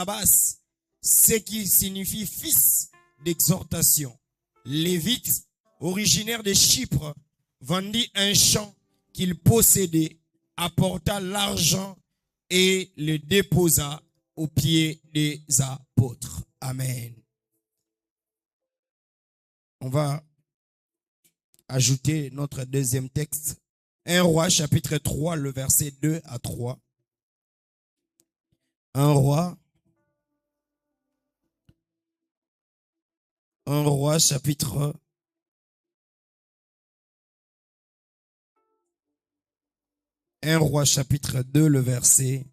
Abbas, ce qui signifie fils d'exhortation. Lévite, originaire de Chypre, vendit un champ qu'il possédait, apporta l'argent et le déposa aux pieds des apôtres. Amen. On va ajouter notre deuxième texte. 1 Roi chapitre 3, le verset 2 à 3. 1 Roi chapitre 1 Roi chapitre 2, le verset .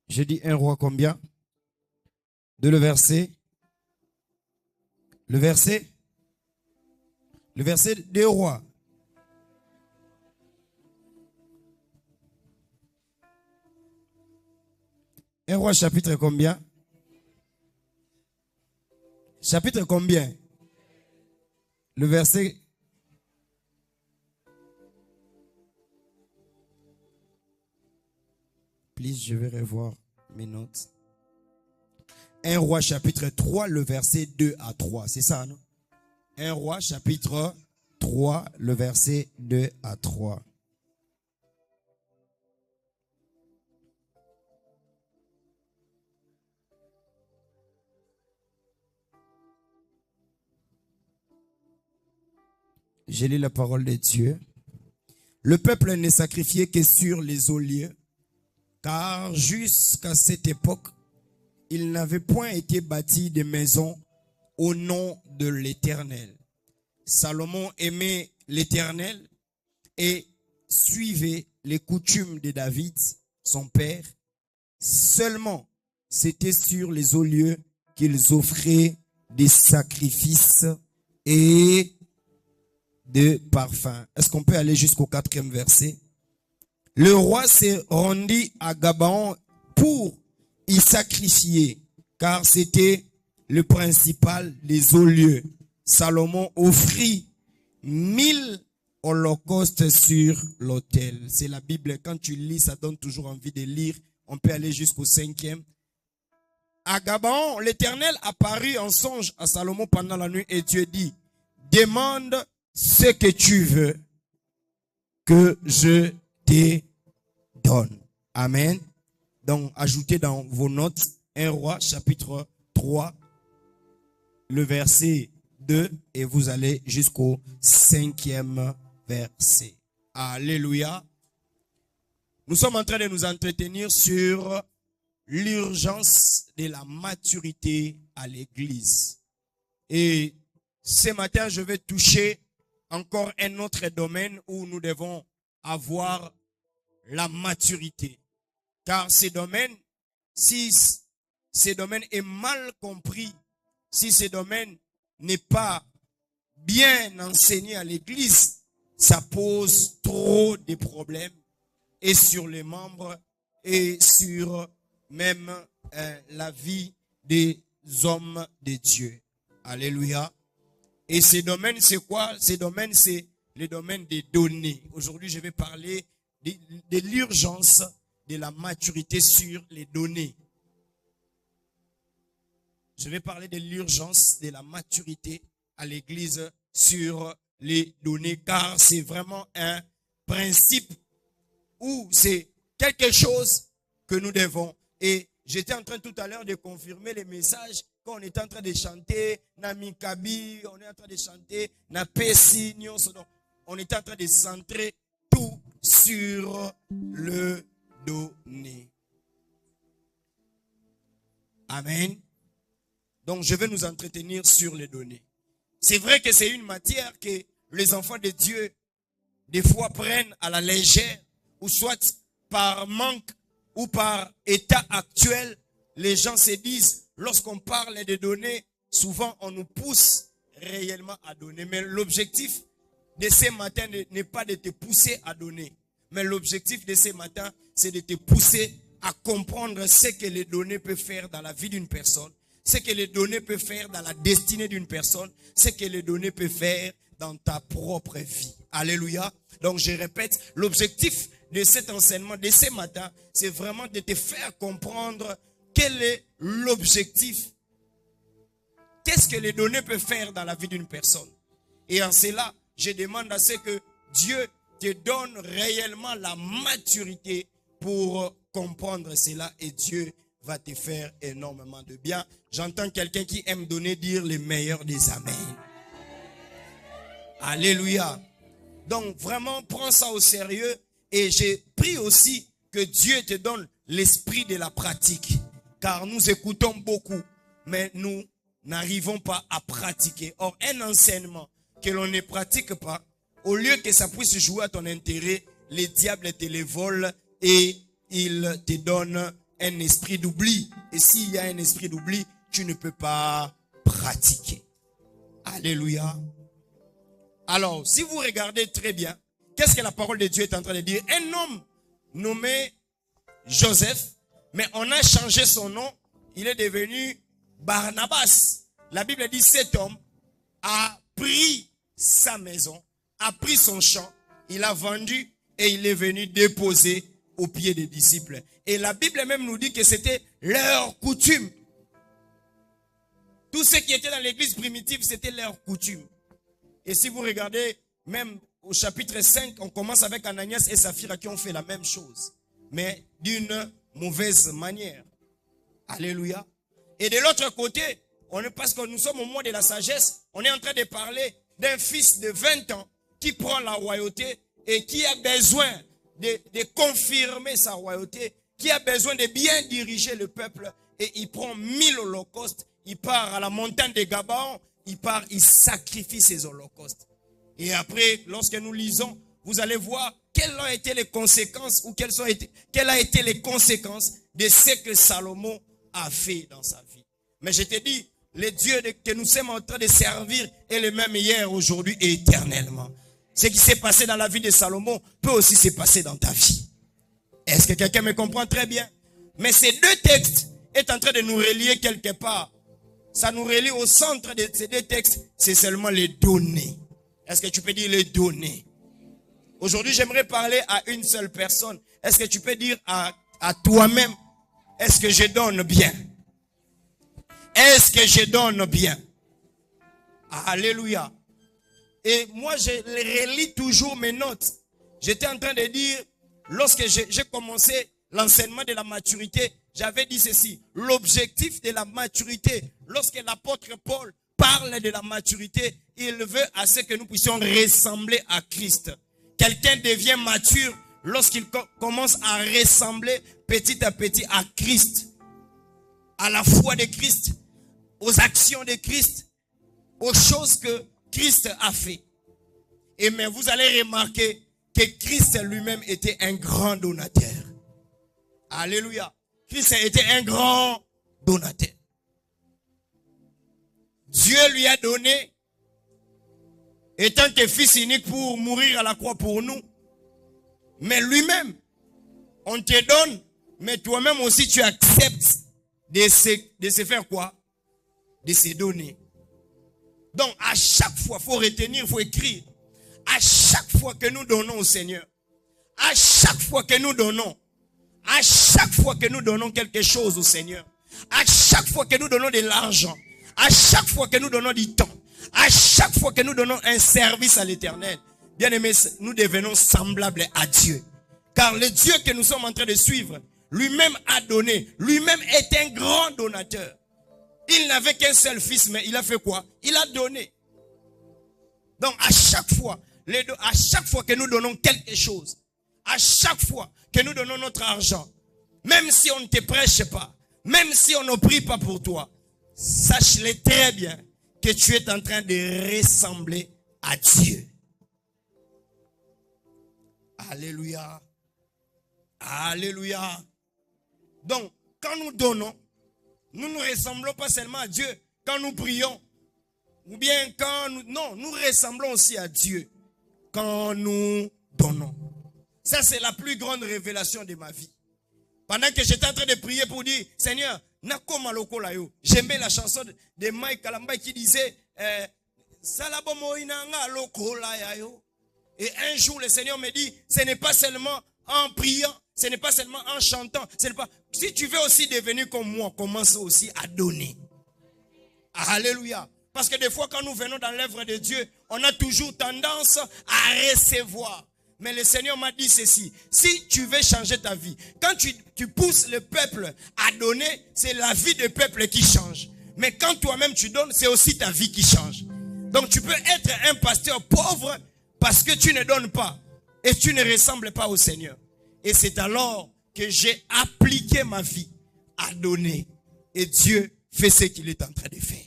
J'ai dit 1 Roi combien? De le verset. Le verset 2 Rois. Un Roi chapitre combien? Chapitre combien? Le verset. Please, je vais revoir mes notes. 1 Roi chapitre 3, le verset 2 à 3. C'est ça, non? 1 Roi chapitre 3, le verset 2 à 3. J'ai lu la parole de Dieu. Le peuple n'est sacrifié que sur les olieux, car jusqu'à cette époque, il n'avait point été bâti de maisons au nom de l'Éternel. Salomon aimait l'Éternel et suivait les coutumes de David, son père. Seulement, c'était sur les olieux qu'ils offraient des sacrifices et de parfums. Est-ce qu'on peut aller jusqu'au 4e verset? Le roi s'est rendu à Gabaon pour y sacrifier, car c'était le principal des olieux. Salomon offrit 1000 holocaustes sur l'autel. C'est la Bible. Quand tu lis, ça donne toujours envie de lire. On peut aller jusqu'au 5e. À Gabaon, l'Éternel apparut en songe à Salomon pendant la nuit et Dieu dit, demande ce que tu veux que je te donne. Amen. Donc, ajoutez dans vos notes 1 Roi chapitre 3, le verset 2 et vous allez jusqu'au 5e verset. Alléluia. Nous sommes en train de nous entretenir sur l'urgence de la maturité à l'église. Et ce matin, je vais toucher encore un autre domaine où nous devons avoir la maturité. Car ce domaine, si ce domaine est mal compris, si ce domaine n'est pas bien enseigné à l'église, ça pose trop de problèmes et sur les membres et sur même la vie des hommes de Dieu. Alléluia. Et ce domaine, c'est quoi? Ce domaine, c'est le domaine des données. Aujourd'hui, je vais parler de l'urgence de la maturité sur les données. Je vais parler de l'urgence de la maturité à l'église sur les données, car c'est vraiment un principe ou c'est quelque chose que nous devons. Et j'étais en train tout à l'heure de confirmer les messages quand on était en train de chanter Namikabi, on est en train de chanter Napesi, on était en train de centrer tout sur le donné. Amen. Donc je vais nous entretenir sur les données. C'est vrai que c'est une matière que les enfants de Dieu des fois prennent à la légère, ou soit par manque ou par état actuel, les gens se disent, lorsqu'on parle de données, souvent on nous pousse réellement à donner. Mais l'objectif de ce matin n'est pas de te pousser à donner. Mais l'objectif de ce matin, c'est de te pousser à comprendre ce que les données peuvent faire dans la vie d'une personne, ce que les données peuvent faire dans la destinée d'une personne, ce que les données peuvent faire dans ta propre vie. Alléluia. Donc je répète, l'objectif de cet enseignement, de ce matin, c'est vraiment de te faire comprendre quel est l'objectif. Qu'est-ce que les données peuvent faire dans la vie d'une personne. Et en cela, je demande à ce que Dieu te donne réellement la maturité pour comprendre cela. Et Dieu va te faire énormément de bien. J'entends quelqu'un qui aime donner, dire les meilleurs des amens. Alléluia. Donc vraiment, prends ça au sérieux. Et j'ai pris aussi que Dieu te donne l'esprit de la pratique. Car nous écoutons beaucoup, mais nous n'arrivons pas à pratiquer. Or, un enseignement que l'on ne pratique pas, au lieu que ça puisse jouer à ton intérêt, les diables te les volent et ils te donnent un esprit d'oubli. Et s'il y a un esprit d'oubli, tu ne peux pas pratiquer. Alléluia. Alors, si vous regardez très bien, qu'est-ce que la parole de Dieu est en train de dire? Un homme nommé Joseph, mais on a changé son nom, il est devenu Barnabas. La Bible dit cet homme a pris sa maison, a pris son champ, il a vendu et il est venu déposer aux pieds des disciples. Et la Bible même nous dit que c'était leur coutume. Tout ce qui était dans l'église primitive, c'était leur coutume. Et si vous regardez, même au chapitre 5, on commence avec Ananias et Saphira qui ont fait la même chose, mais d'une mauvaise manière. Alléluia. Et de l'autre côté, parce que nous sommes au mois de la sagesse, on est en train de parler d'un fils de 20 ans qui prend la royauté et qui a besoin de confirmer sa royauté, qui a besoin de bien diriger le peuple, et il prend 1000 holocaustes, il part à la montagne de Gabaon, il sacrifie ses holocaustes. Et après, lorsque nous lisons, vous allez voir quelles ont été les conséquences ou quelles ont été les conséquences de ce que Salomon a fait dans sa vie. Mais je te dis, le Dieu que nous sommes en train de servir est le même hier, aujourd'hui et éternellement. Ce qui s'est passé dans la vie de Salomon peut aussi se passer dans ta vie. Est-ce que quelqu'un me comprend très bien? Mais ces deux textes sont en train de nous relier quelque part. Ça nous relie au centre de ces deux textes, c'est seulement les données. Est-ce que tu peux dire les données? Aujourd'hui, j'aimerais parler à une seule personne. Est-ce que tu peux dire à toi-même, est-ce que je donne bien? Est-ce que je donne bien? Alléluia. Et moi, je relis toujours mes notes. J'étais en train de dire, lorsque j'ai commencé l'enseignement de la maturité, j'avais dit ceci. L'objectif de la maturité, lorsque l'apôtre Paul parle de la maturité, il veut à ce que nous puissions ressembler à Christ. Quelqu'un devient mature lorsqu'il commence à ressembler petit à petit à Christ, à la foi de Christ, aux actions de Christ, aux choses que Christ a fait. Et mais vous allez remarquer que Christ lui-même était un grand donateur. Alléluia. Christ était un grand donateur. Dieu lui a donné, étant que fils unique pour mourir à la croix pour nous. Mais lui-même, on te donne, mais toi-même aussi tu acceptes de se faire quoi? De se donner. Donc à chaque fois, il faut retenir, il faut écrire. À chaque fois que nous donnons au Seigneur, à chaque fois que nous donnons, à chaque fois que nous donnons quelque chose au Seigneur, à chaque fois que nous donnons de l'argent, à chaque fois que nous donnons du temps, à chaque fois que nous donnons un service à l'Éternel, bien aimés, nous devenons semblables à Dieu. Car le Dieu que nous sommes en train de suivre, lui-même a donné, lui-même est un grand donateur. Il n'avait qu'un seul fils, mais il a fait quoi? Il a donné. Donc à chaque fois que nous donnons quelque chose, à chaque fois que nous donnons notre argent, même si on ne te prêche pas, même si on ne prie pas pour toi, sache-le très bien que tu es en train de ressembler à Dieu. Alléluia. Alléluia. Donc, quand nous donnons, nous ne ressemblons pas seulement à Dieu quand nous prions. Ou bien quand nous... Non, nous ressemblons aussi à Dieu quand nous donnons. Ça, c'est la plus grande révélation de ma vie. Pendant que j'étais en train de prier pour dire, Seigneur, j'aimais la chanson de Mike Kalamba qui disait, Et un jour, le Seigneur me dit, ce n'est pas seulement en priant, ce n'est pas seulement en chantant, ce n'est pas... Si tu veux aussi devenir comme moi, commence aussi à donner. Alléluia. Parce que des fois, quand nous venons dans l'œuvre de Dieu, on a toujours tendance à recevoir. Mais le Seigneur m'a dit ceci, si tu veux changer ta vie, quand tu pousses le peuple à donner, c'est la vie du peuple qui change. Mais quand toi-même tu donnes, c'est aussi ta vie qui change. Donc tu peux être un pasteur pauvre parce que tu ne donnes pas et tu ne ressembles pas au Seigneur. Et c'est alors que j'ai appliqué ma vie à donner. Et Dieu fait ce qu'il est en train de faire.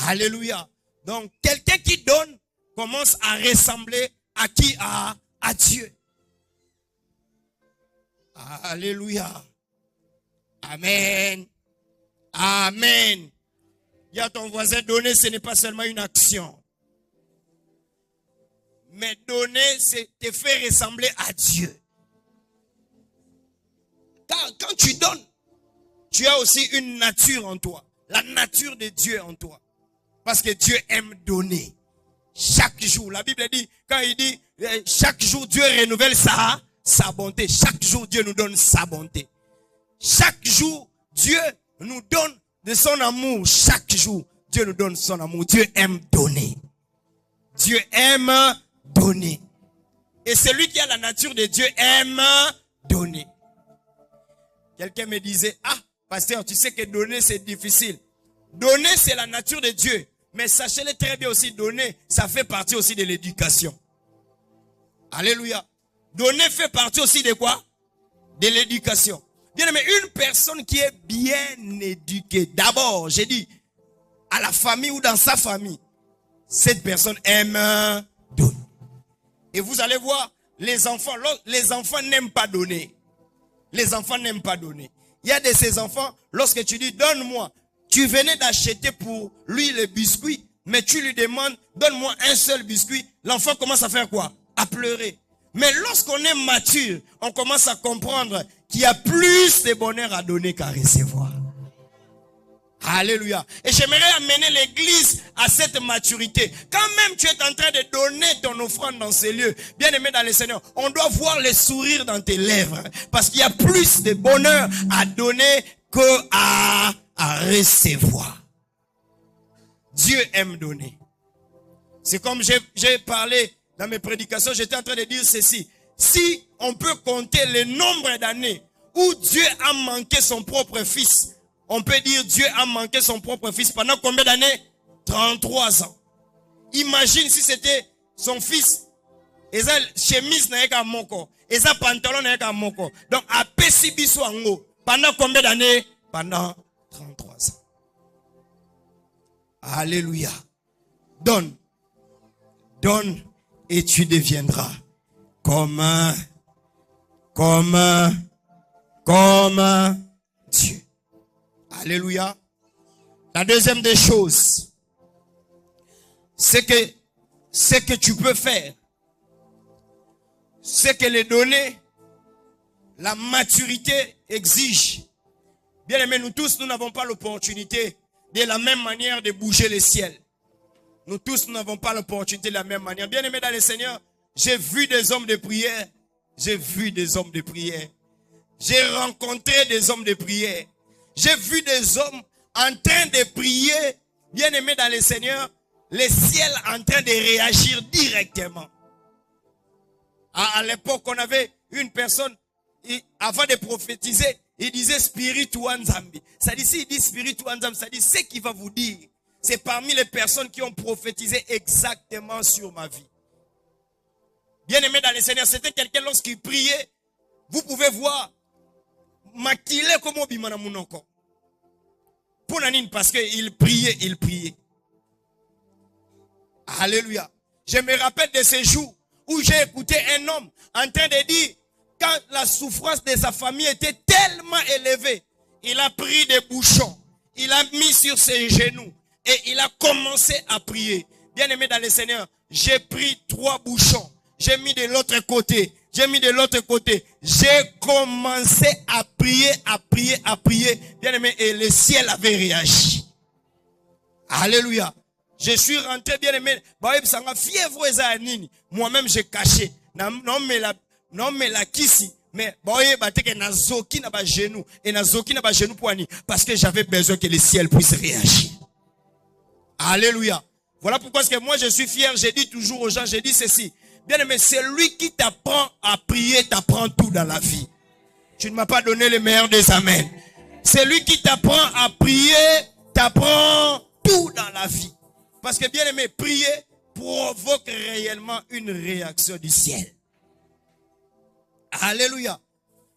Alléluia. Donc quelqu'un qui donne commence à ressembler à qui? À Dieu. Alléluia. Amen. Amen. Il y a ton voisin, donner, ce n'est pas seulement une action. Mais donner, c'est te faire ressembler à Dieu. Quand tu donnes, tu as aussi une nature en toi. La nature de Dieu en toi. Parce que Dieu aime donner. Chaque jour, la Bible dit, quand il dit, chaque jour Dieu renouvelle sa bonté. Chaque jour Dieu nous donne sa bonté. Chaque jour Dieu nous donne de son amour. Chaque jour Dieu nous donne son amour. Dieu aime donner. Dieu aime donner. Et celui qui a la nature de Dieu aime donner. Quelqu'un me disait, pasteur, tu sais que donner c'est difficile. Donner c'est la nature de Dieu. Mais sachez-le très bien aussi, donner, ça fait partie aussi de l'éducation. Alléluia. Donner fait partie aussi de quoi? De l'éducation. Bien aimé, une personne qui est bien éduquée, d'abord, j'ai dit, à la famille ou dans sa famille, cette personne aime donner. Et vous allez voir, les enfants n'aiment pas donner. Les enfants n'aiment pas donner. Il y a de ces enfants, lorsque tu dis, donne-moi, tu venais d'acheter pour lui le biscuit, mais tu lui demandes, donne-moi un seul biscuit. L'enfant commence à faire quoi? À pleurer. Mais lorsqu'on est mature, on commence à comprendre qu'il y a plus de bonheur à donner qu'à recevoir. Alléluia. Et j'aimerais amener l'église à cette maturité. Quand même tu es en train de donner ton offrande dans ces lieux, bien aimé dans le Seigneur, on doit voir le sourire dans tes lèvres. Parce qu'il y a plus de bonheur à donner qu'à recevoir. Dieu aime donner. C'est comme j'ai parlé dans mes prédications, j'étais en train de dire ceci. Si on peut compter le nombre d'années où Dieu a manqué son propre fils, on peut dire Dieu a manqué son propre fils pendant combien d'années? 33 ans. Imagine si c'était son fils. Et sa chemise n'a pas mon corps. Et sa pantalon n'a pas mon corps. Donc, à Pessibiso Ango, pendant combien d'années? Pendant 33 ans. Alléluia. Donne. Donne et tu deviendras comme Dieu. Alléluia. La deuxième des choses, c'est que tu peux faire, c'est que les données, la maturité exige. Bien aimé, nous tous, nous n'avons pas l'opportunité de la même manière de bouger le ciel. Nous tous, nous n'avons pas l'opportunité de la même manière. Bien aimé dans le Seigneur, j'ai vu des hommes de prière. J'ai vu des hommes de prière. J'ai rencontré des hommes de prière. J'ai vu des hommes en train de prier, bien aimé dans le Seigneur, le ciel en train de réagir directement. À l'époque, on avait une personne, avant de prophétiser, il disait Spirit Wanzambi. Ça dit, s'il dit Spirit Wanzambi, ça dit, ce qu'il va vous dire, c'est parmi les personnes qui ont prophétisé exactement sur ma vie. Bien aimé dans le Seigneur, c'était quelqu'un lorsqu'il priait, vous pouvez voir, maquillé comme Obimana Mounoko. Pour Nanine, parce qu'il priait, il priait. Alléluia. Je me rappelle de ces jours où j'ai écouté un homme en train de dire, quand la souffrance de sa famille était tellement élevée, il a pris des bouchons, il a mis sur ses genoux et il a commencé à prier. Bien aimé dans le Seigneur, j'ai pris 3 bouchons, j'ai mis de l'autre côté. J'ai mis de l'autre côté. J'ai commencé à prier, à prier, à prier. Bien aimé, et le ciel avait réagi. Alléluia. Je suis rentré bien aimé. Moi-même, j'ai caché. Non, mais la kisi. Mais, nazoki na ba genou. Et nazoki na ba genou poigni. Parce que j'avais besoin que le ciel puisse réagir. Alléluia. Voilà pourquoi est-ce que moi je suis fier. J'ai dit toujours aux gens, j'ai dit ceci. Bien aimé, c'est lui qui t'apprend à prier, t'apprend tout dans la vie. Tu ne m'as pas donné le meilleur des amens. C'est lui qui t'apprend à prier, t'apprend tout dans la vie. Parce que bien aimé, prier provoque réellement une réaction du ciel. Alléluia.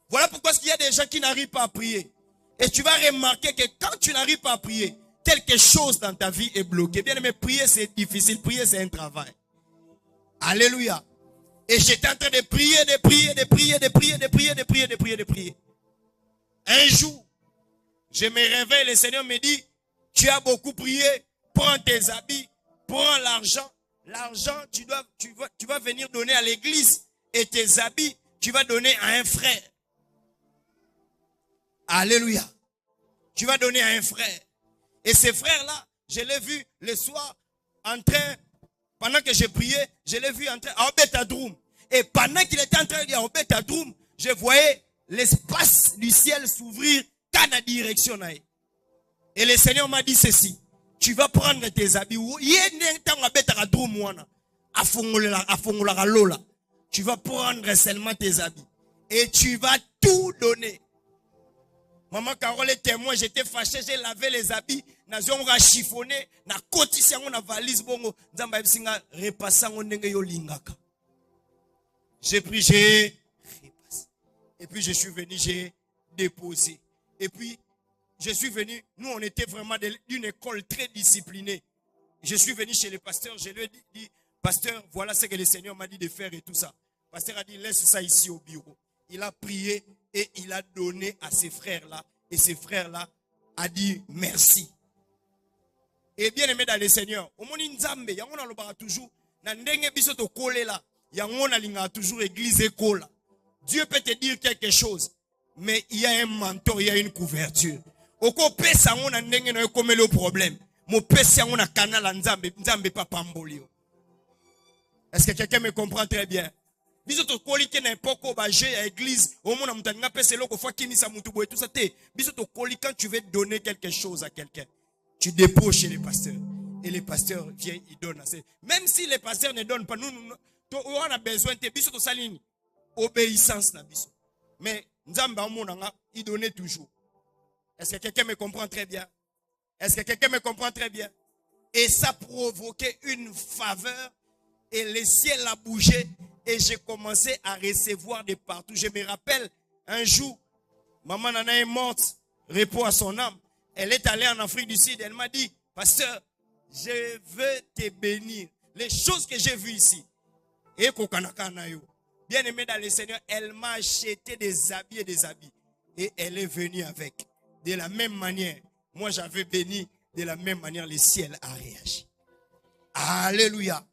Voilà pourquoi il y a des gens qui n'arrivent pas à prier. Et tu vas remarquer que quand tu n'arrives pas à prier, quelque chose dans ta vie est bloqué. Bien aimé, prier c'est difficile. Prier c'est un travail. Alléluia. Et j'étais en train de prier, de prier. Un jour, je me réveille, le Seigneur me dit, tu as beaucoup prié, prends tes habits, prends l'argent. L'argent, tu vas venir donner à l'église. Et tes habits, tu vas donner à un frère. Alléluia. Tu vas donner à un frère. Et ce frère-là, je l'ai vu le soir en train, pendant que j'ai prié, je l'ai vu en train à Obetadroum. Et pendant qu'il était en train de dire à Obetadroum, je voyais l'espace du ciel s'ouvrir dans la direction. Et le Seigneur m'a dit ceci. Tu vas prendre tes habits. Tu vas prendre seulement tes habits. Et tu vas tout donner. Maman Carole est témoin, j'étais fâché, j'ai lavé les habits, on a chiffonné, na kotisi on a valise bongo, nzamba ebsinga repassa on ndenge yo lingaka. J'ai pris, j'ai repassé. Et puis je suis venu, j'ai déposé. Et puis je suis venu, nous on était vraiment d'une école très disciplinée. Je suis venu chez le pasteur, je lui ai dit, pasteur, voilà ce que le Seigneur m'a dit de faire et tout ça. Le pasteur a dit, laisse ça ici au bureau. Il a prié et il a donné à ses frères-là. Et ces frères-là a dit merci. Et bien aimé dans le Seigneur, au monde Nzambe, il y a toujours, toujours église école. Dieu peut te dire quelque chose, mais il y a un mentor, il y a une couverture. Oko pesa on a ndenge na comme le problème. Mo pesa on a canal Nzambe, Nzambe pas pambolio. Est-ce que quelqu'un me comprend très bien? Biso kolike na époque au baje à église au monde amutanga pesa loko fois kimisa mutu boy tout ça te. Biso kolike quand tu veux donner quelque chose à quelqu'un, tu déposes chez le pasteur et le pasteur vient il donne. Même si le pasteur ne donne pas, nous on a besoin de biso to saline obéissance na biso. Mais Nzamba omonanga il donnait toujours. Est-ce que quelqu'un me comprend très bien? Est-ce que quelqu'un me comprend très bien? Et ça provoquait une faveur et le ciel a bougé et j'ai commencé à recevoir de partout. Je me rappelle un jour, maman Nana est morte, repos à son âme. Elle est allée en Afrique du Sud. Elle m'a dit, pasteur, je veux te bénir. Les choses que j'ai vues ici. Et bien aimé dans le Seigneur, elle m'a acheté des habits et des habits. Et elle est venue avec. De la même manière, moi j'avais béni, de la même manière le ciel a réagi. Alléluia.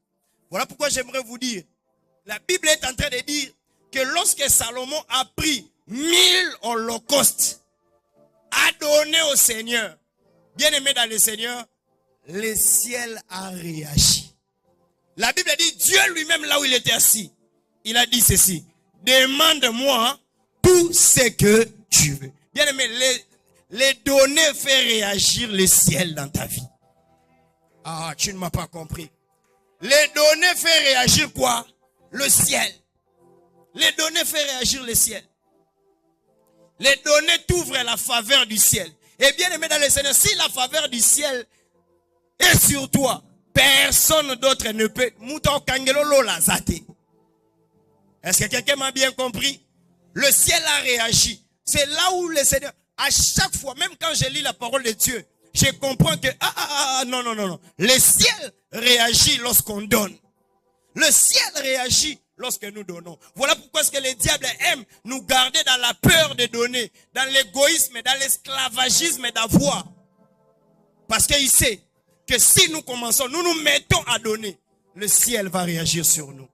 Voilà pourquoi j'aimerais vous dire, la Bible est en train de dire que lorsque Salomon a pris 1000 holocaustes à donner au Seigneur, bien aimé dans le Seigneur, le ciel a réagi. La Bible dit, Dieu lui-même là où il était assis, il a dit ceci, demande-moi tout ce que tu veux. Bien aimé, les données fait réagir le ciel dans ta vie. Ah, tu ne m'as pas compris. Les données fait réagir quoi? Le ciel. Les données fait réagir le ciel. Les données t'ouvrent la faveur du ciel. Et bien aimé dans le Seigneur, si la faveur du ciel est sur toi, personne d'autre ne peut. Est-ce que quelqu'un m'a bien compris? Le ciel a réagi. C'est là où le Seigneur, à chaque fois, même quand je lis la parole de Dieu, je comprends que, non. Le ciel réagit lorsqu'on donne. Le ciel réagit lorsque nous donnons. Voilà pourquoi est-ce que le diable aime nous garder dans la peur de donner, dans l'égoïsme, dans l'esclavagisme d'avoir. Parce qu'il sait que si nous commençons, nous nous mettons à donner, le ciel va réagir sur nous.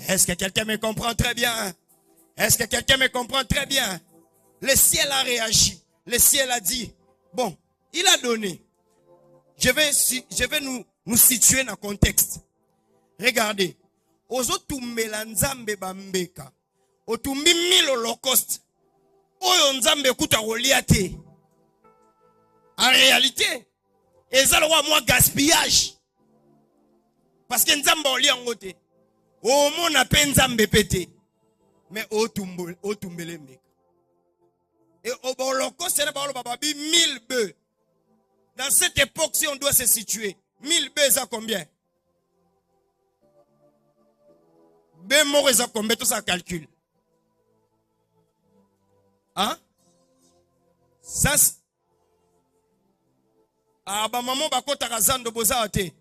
Est-ce que quelqu'un me comprend très bien? Est-ce que quelqu'un me comprend très bien? Le ciel a réagi. Le ciel a dit, bon, il a donné. Je vais nous situer dans le contexte. Regardez. Ozo tumbela nzambe bambeka. Otumbi 1000 holocauste. Oyo nzambe kuta roliate. En réalité, eza le roi moi gaspillage. Parce que nzambe oli angote. O mon appelle nzambe pété. Mais otumbele mbeka. Et au holocauste, c'est là 1000 bœufs. Dans cette époque, si on doit se situer, 1000 bœufs, ça combien? Bœufs morts, ça combien? Tout ça calcule. Hein? Ça, ah, bah, maman, bah, quand t'as raison de boza ate.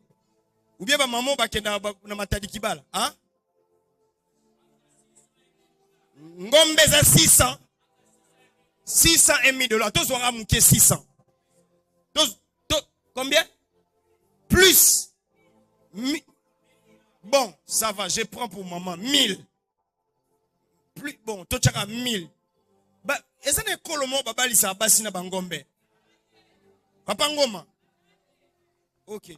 Ou bien, bah, maman, bah, qui na matadi kibala. Hein? Ngombe, ça 600. 600 et $1000. Tous aura mouké 600. Combien? Plus. Bon, ça va, je prends pour maman. 1000. Plus, bon, tout chaka 1000. Bah, est-ce que kolomo baba lisa basina bangombe? Papa ngoma. Ok.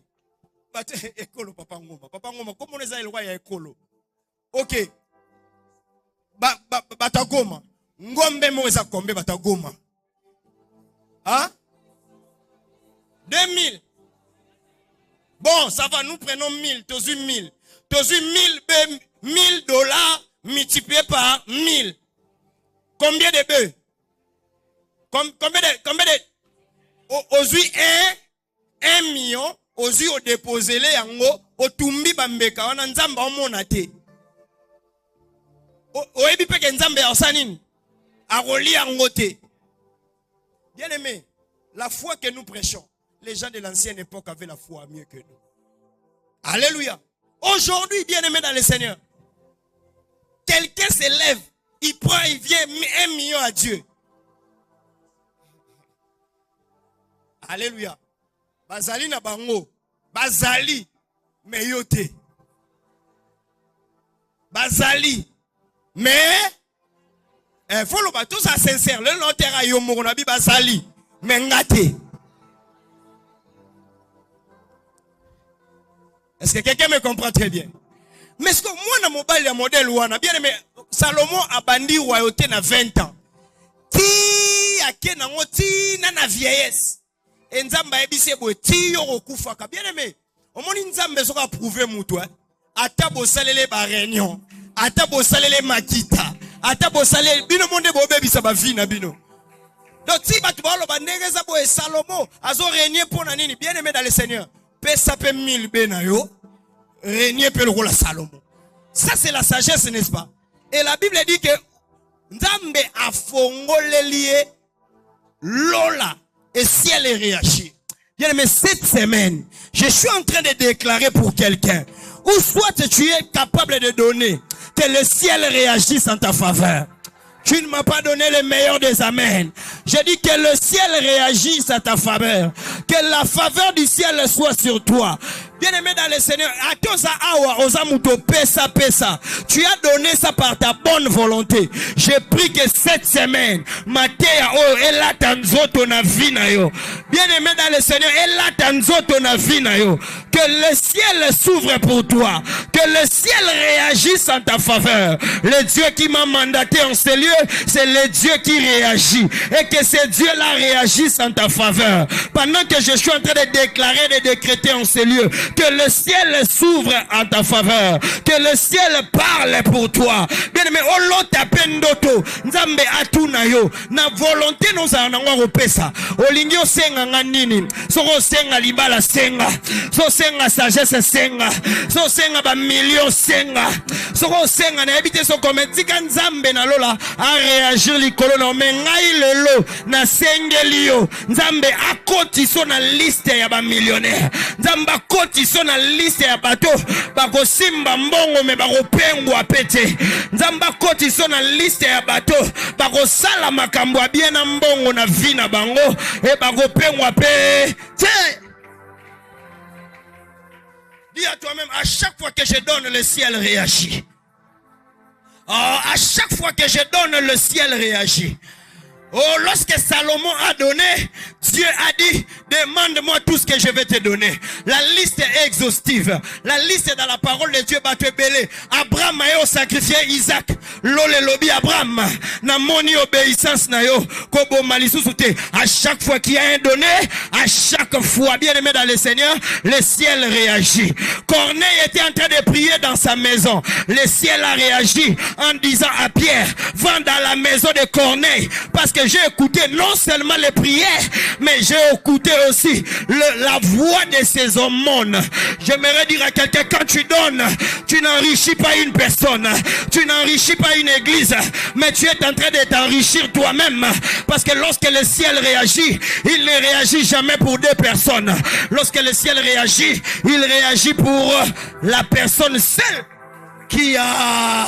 Bah, ekolo papa ngoma. Papa ngoma, comment on est à l'oreille ekolo? Ok. Batagoma. Ngombe moza kombe batagoma. Hein? 2000. Bon, ça va, nous prenons 1000. T'as eu 1000. T'as eu 1000 dollars multiplié par 1000. Combien de bœufs? Combien de Aujourd'hui, 1 million. Aujourd'hui, au déposé les yango. Au tumbi bambeka. On a nzamba au monate. Au ebi peke nzamba ya osanini. A roli angote. Bien aimé, la foi que nous prêchons, les gens de l'ancienne époque avaient la foi mieux que nous. Alléluia. Aujourd'hui, bien aimé dans le Seigneur, quelqu'un se lève, il prend, il vient 1 million à Dieu. Alléluia. Bazali na bango. Bazali. Meyote. Bazali. Mais faut le battre, tout ça sincère. Le notaire a yo monabi basali. Mais ngate. Est-ce que quelqu'un me comprend très bien? Mais est-ce que moi, dans mon mobile, il y a un modèle ouana. Bien aimé, Salomon a bandi royauté na 20 ans. Ti ake na ngoti na vieillesse. Et nzamba ebise bo ti yo okufaka. Bien aimé, au moins nzamba soka prouver muto. Ata bo salele ba réunion. Ata bo salele makita. Ata bo salele bino monde bo bebisa ba vie na bino. Donc si batu ba lo ba negeza bo Salomon azo régner pour na nini. Bien aimé dans le Seigneur. Pesa pe 1000 benayo. Régner pe le rôle Salomon. Ça c'est la sagesse, n'est-ce pas? Et la Bible dit que Nzambe a fongolelié Lola et ciel est réagi. Bien aimé, cette semaine, je suis en train de déclarer pour quelqu'un, ou soit tu es capable de donner, que le ciel réagisse en ta faveur. Tu ne m'as pas donné le meilleur des amens. Je dis que le ciel réagisse à ta faveur. Que la faveur du ciel soit sur toi. Bien-aimé dans le Seigneur, tu as donné ça par ta bonne volonté. J'ai pris que cette semaine, bien-aimé dans le Seigneur, que le ciel s'ouvre pour toi. Que le ciel réagisse en ta faveur. Le Dieu qui m'a mandaté en ce lieu, c'est le Dieu qui réagit. Et que ce Dieu-là réagisse en ta faveur. Pendant que je suis en train de déclarer, de décréter en ce lieu, que le ciel s'ouvre en ta faveur. Que le ciel parle pour toi. Bien aimé, Nzambe atuna yo. Na volonté nous en repesa. Olingio senga nganini. Soko senga libala senga. So senga sagesse senga. So senga ba million senga. Soko senga na habite so kometika Nzambe na lola a réagir likolo na mengai lelo na sengelio. Nzambe akoti so na liste ya ba millionnaire. Nzambe akoti so na liste ya bato bako simba mbongo me bako pengwa pete. Nzambe akoti so na liste ya bato bako sala makambo bien na mbongo na vina bango e bako pengwa pete. Dis à toi-même, à chaque fois que je donne, le ciel réagit. Oh, à chaque fois que je donne, le ciel réagit. Oh, lorsque Salomon a donné, Dieu a dit, demande-moi tout ce que je vais te donner. La liste est exhaustive. La liste est dans la parole de Dieu. Abraham a sacrifié Isaac. Lole lobi Abraham. Na moni obéissance na yo. Kobo malisusuté. À chaque fois qu'il y a un donné, à chaque fois, bien aimé dans le Seigneur, le ciel réagit. Corneille était en train de prier dans sa maison. Le ciel a réagi en disant à Pierre, va dans la maison de Corneille. Parce que j'ai écouté non seulement les prières, mais j'ai écouté aussi la voix de ces aumônes. J'aimerais dire à quelqu'un, quand tu donnes, tu n'enrichis pas une personne, tu n'enrichis pas une église, mais tu es en train de t'enrichir toi-même. Parce que lorsque le ciel réagit, il ne réagit jamais pour deux personnes. Lorsque le ciel réagit, il réagit pour la personne seule qui a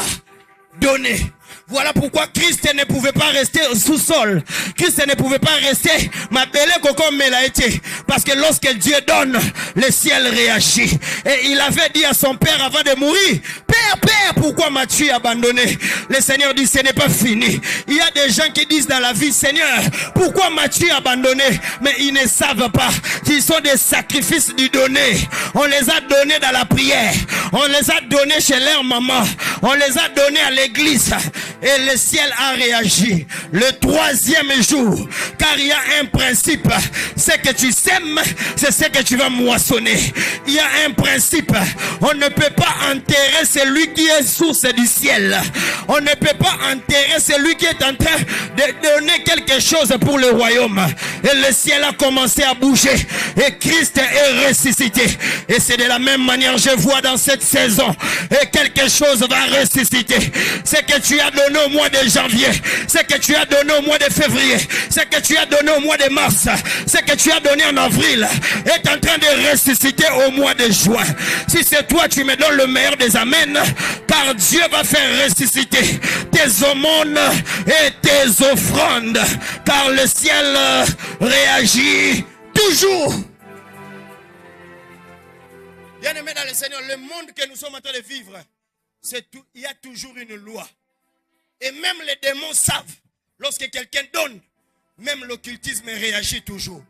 donné. Voilà pourquoi Christ ne pouvait pas rester sous-sol. Christ ne pouvait pas rester ma belle comme elle a été. Parce que lorsque Dieu donne, le ciel réagit. Et il avait dit à son père avant de mourir, Père, pourquoi m'as-tu abandonné? Le Seigneur dit, ce n'est pas fini. Il y a des gens qui disent dans la vie, Seigneur, pourquoi m'as-tu abandonné? Mais ils ne savent pas qu'ils sont des sacrifices du donné. On les a donnés dans la prière. On les a donnés chez leur maman. On les a donnés à l'église. Et le ciel a réagi le troisième jour. Car il y a un principe. Ce que tu sèmes, c'est ce que tu vas moissonner. Il y a un principe. On ne peut pas enterrer celui qui est source du ciel. On ne peut pas enterrer celui qui est en train de donner quelque chose pour le royaume. Et le ciel a commencé à bouger. Et Christ est ressuscité. Et c'est de la même manière, je vois dans cette saison. Et quelque chose va ressusciter. Ce que tu as donné au mois de janvier, ce que tu as donné au mois de février, ce que tu as donné au mois de mars, ce que tu as donné en avril est en train de ressusciter au mois de juin. Si c'est toi, tu me donnes le meilleur des amens, car Dieu va faire ressusciter tes aumônes et tes offrandes, car le ciel réagit toujours. Bien aimé dans le Seigneur, le monde que nous sommes en train de vivre, il y a toujours une loi. Et même les démons savent, lorsque quelqu'un donne, même l'occultisme réagit toujours.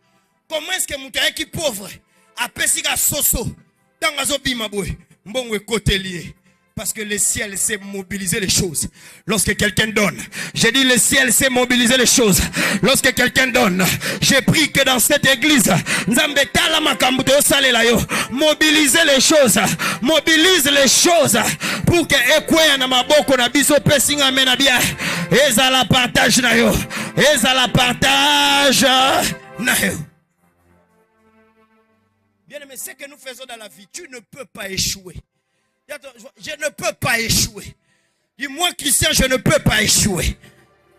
Comment est-ce que Moutaï qui est pauvre a pessiga soso dans la zobimaboué mbongwe côté lié? Parce que le ciel sait mobiliser les choses. Lorsque quelqu'un donne, j'ai dit le ciel sait mobiliser les choses. Lorsque quelqu'un donne, j'ai pris que dans cette église, mobiliser les choses, mobilise les choses pour que Ekweya na maboko na biso pesinga mena bien. Eza la partage na yo, eza la partage na yo. Bien aimé, ce que nous faisons dans la vie, tu ne peux pas échouer. Je ne peux pas échouer. Dis-moi, Christian, je ne peux pas échouer.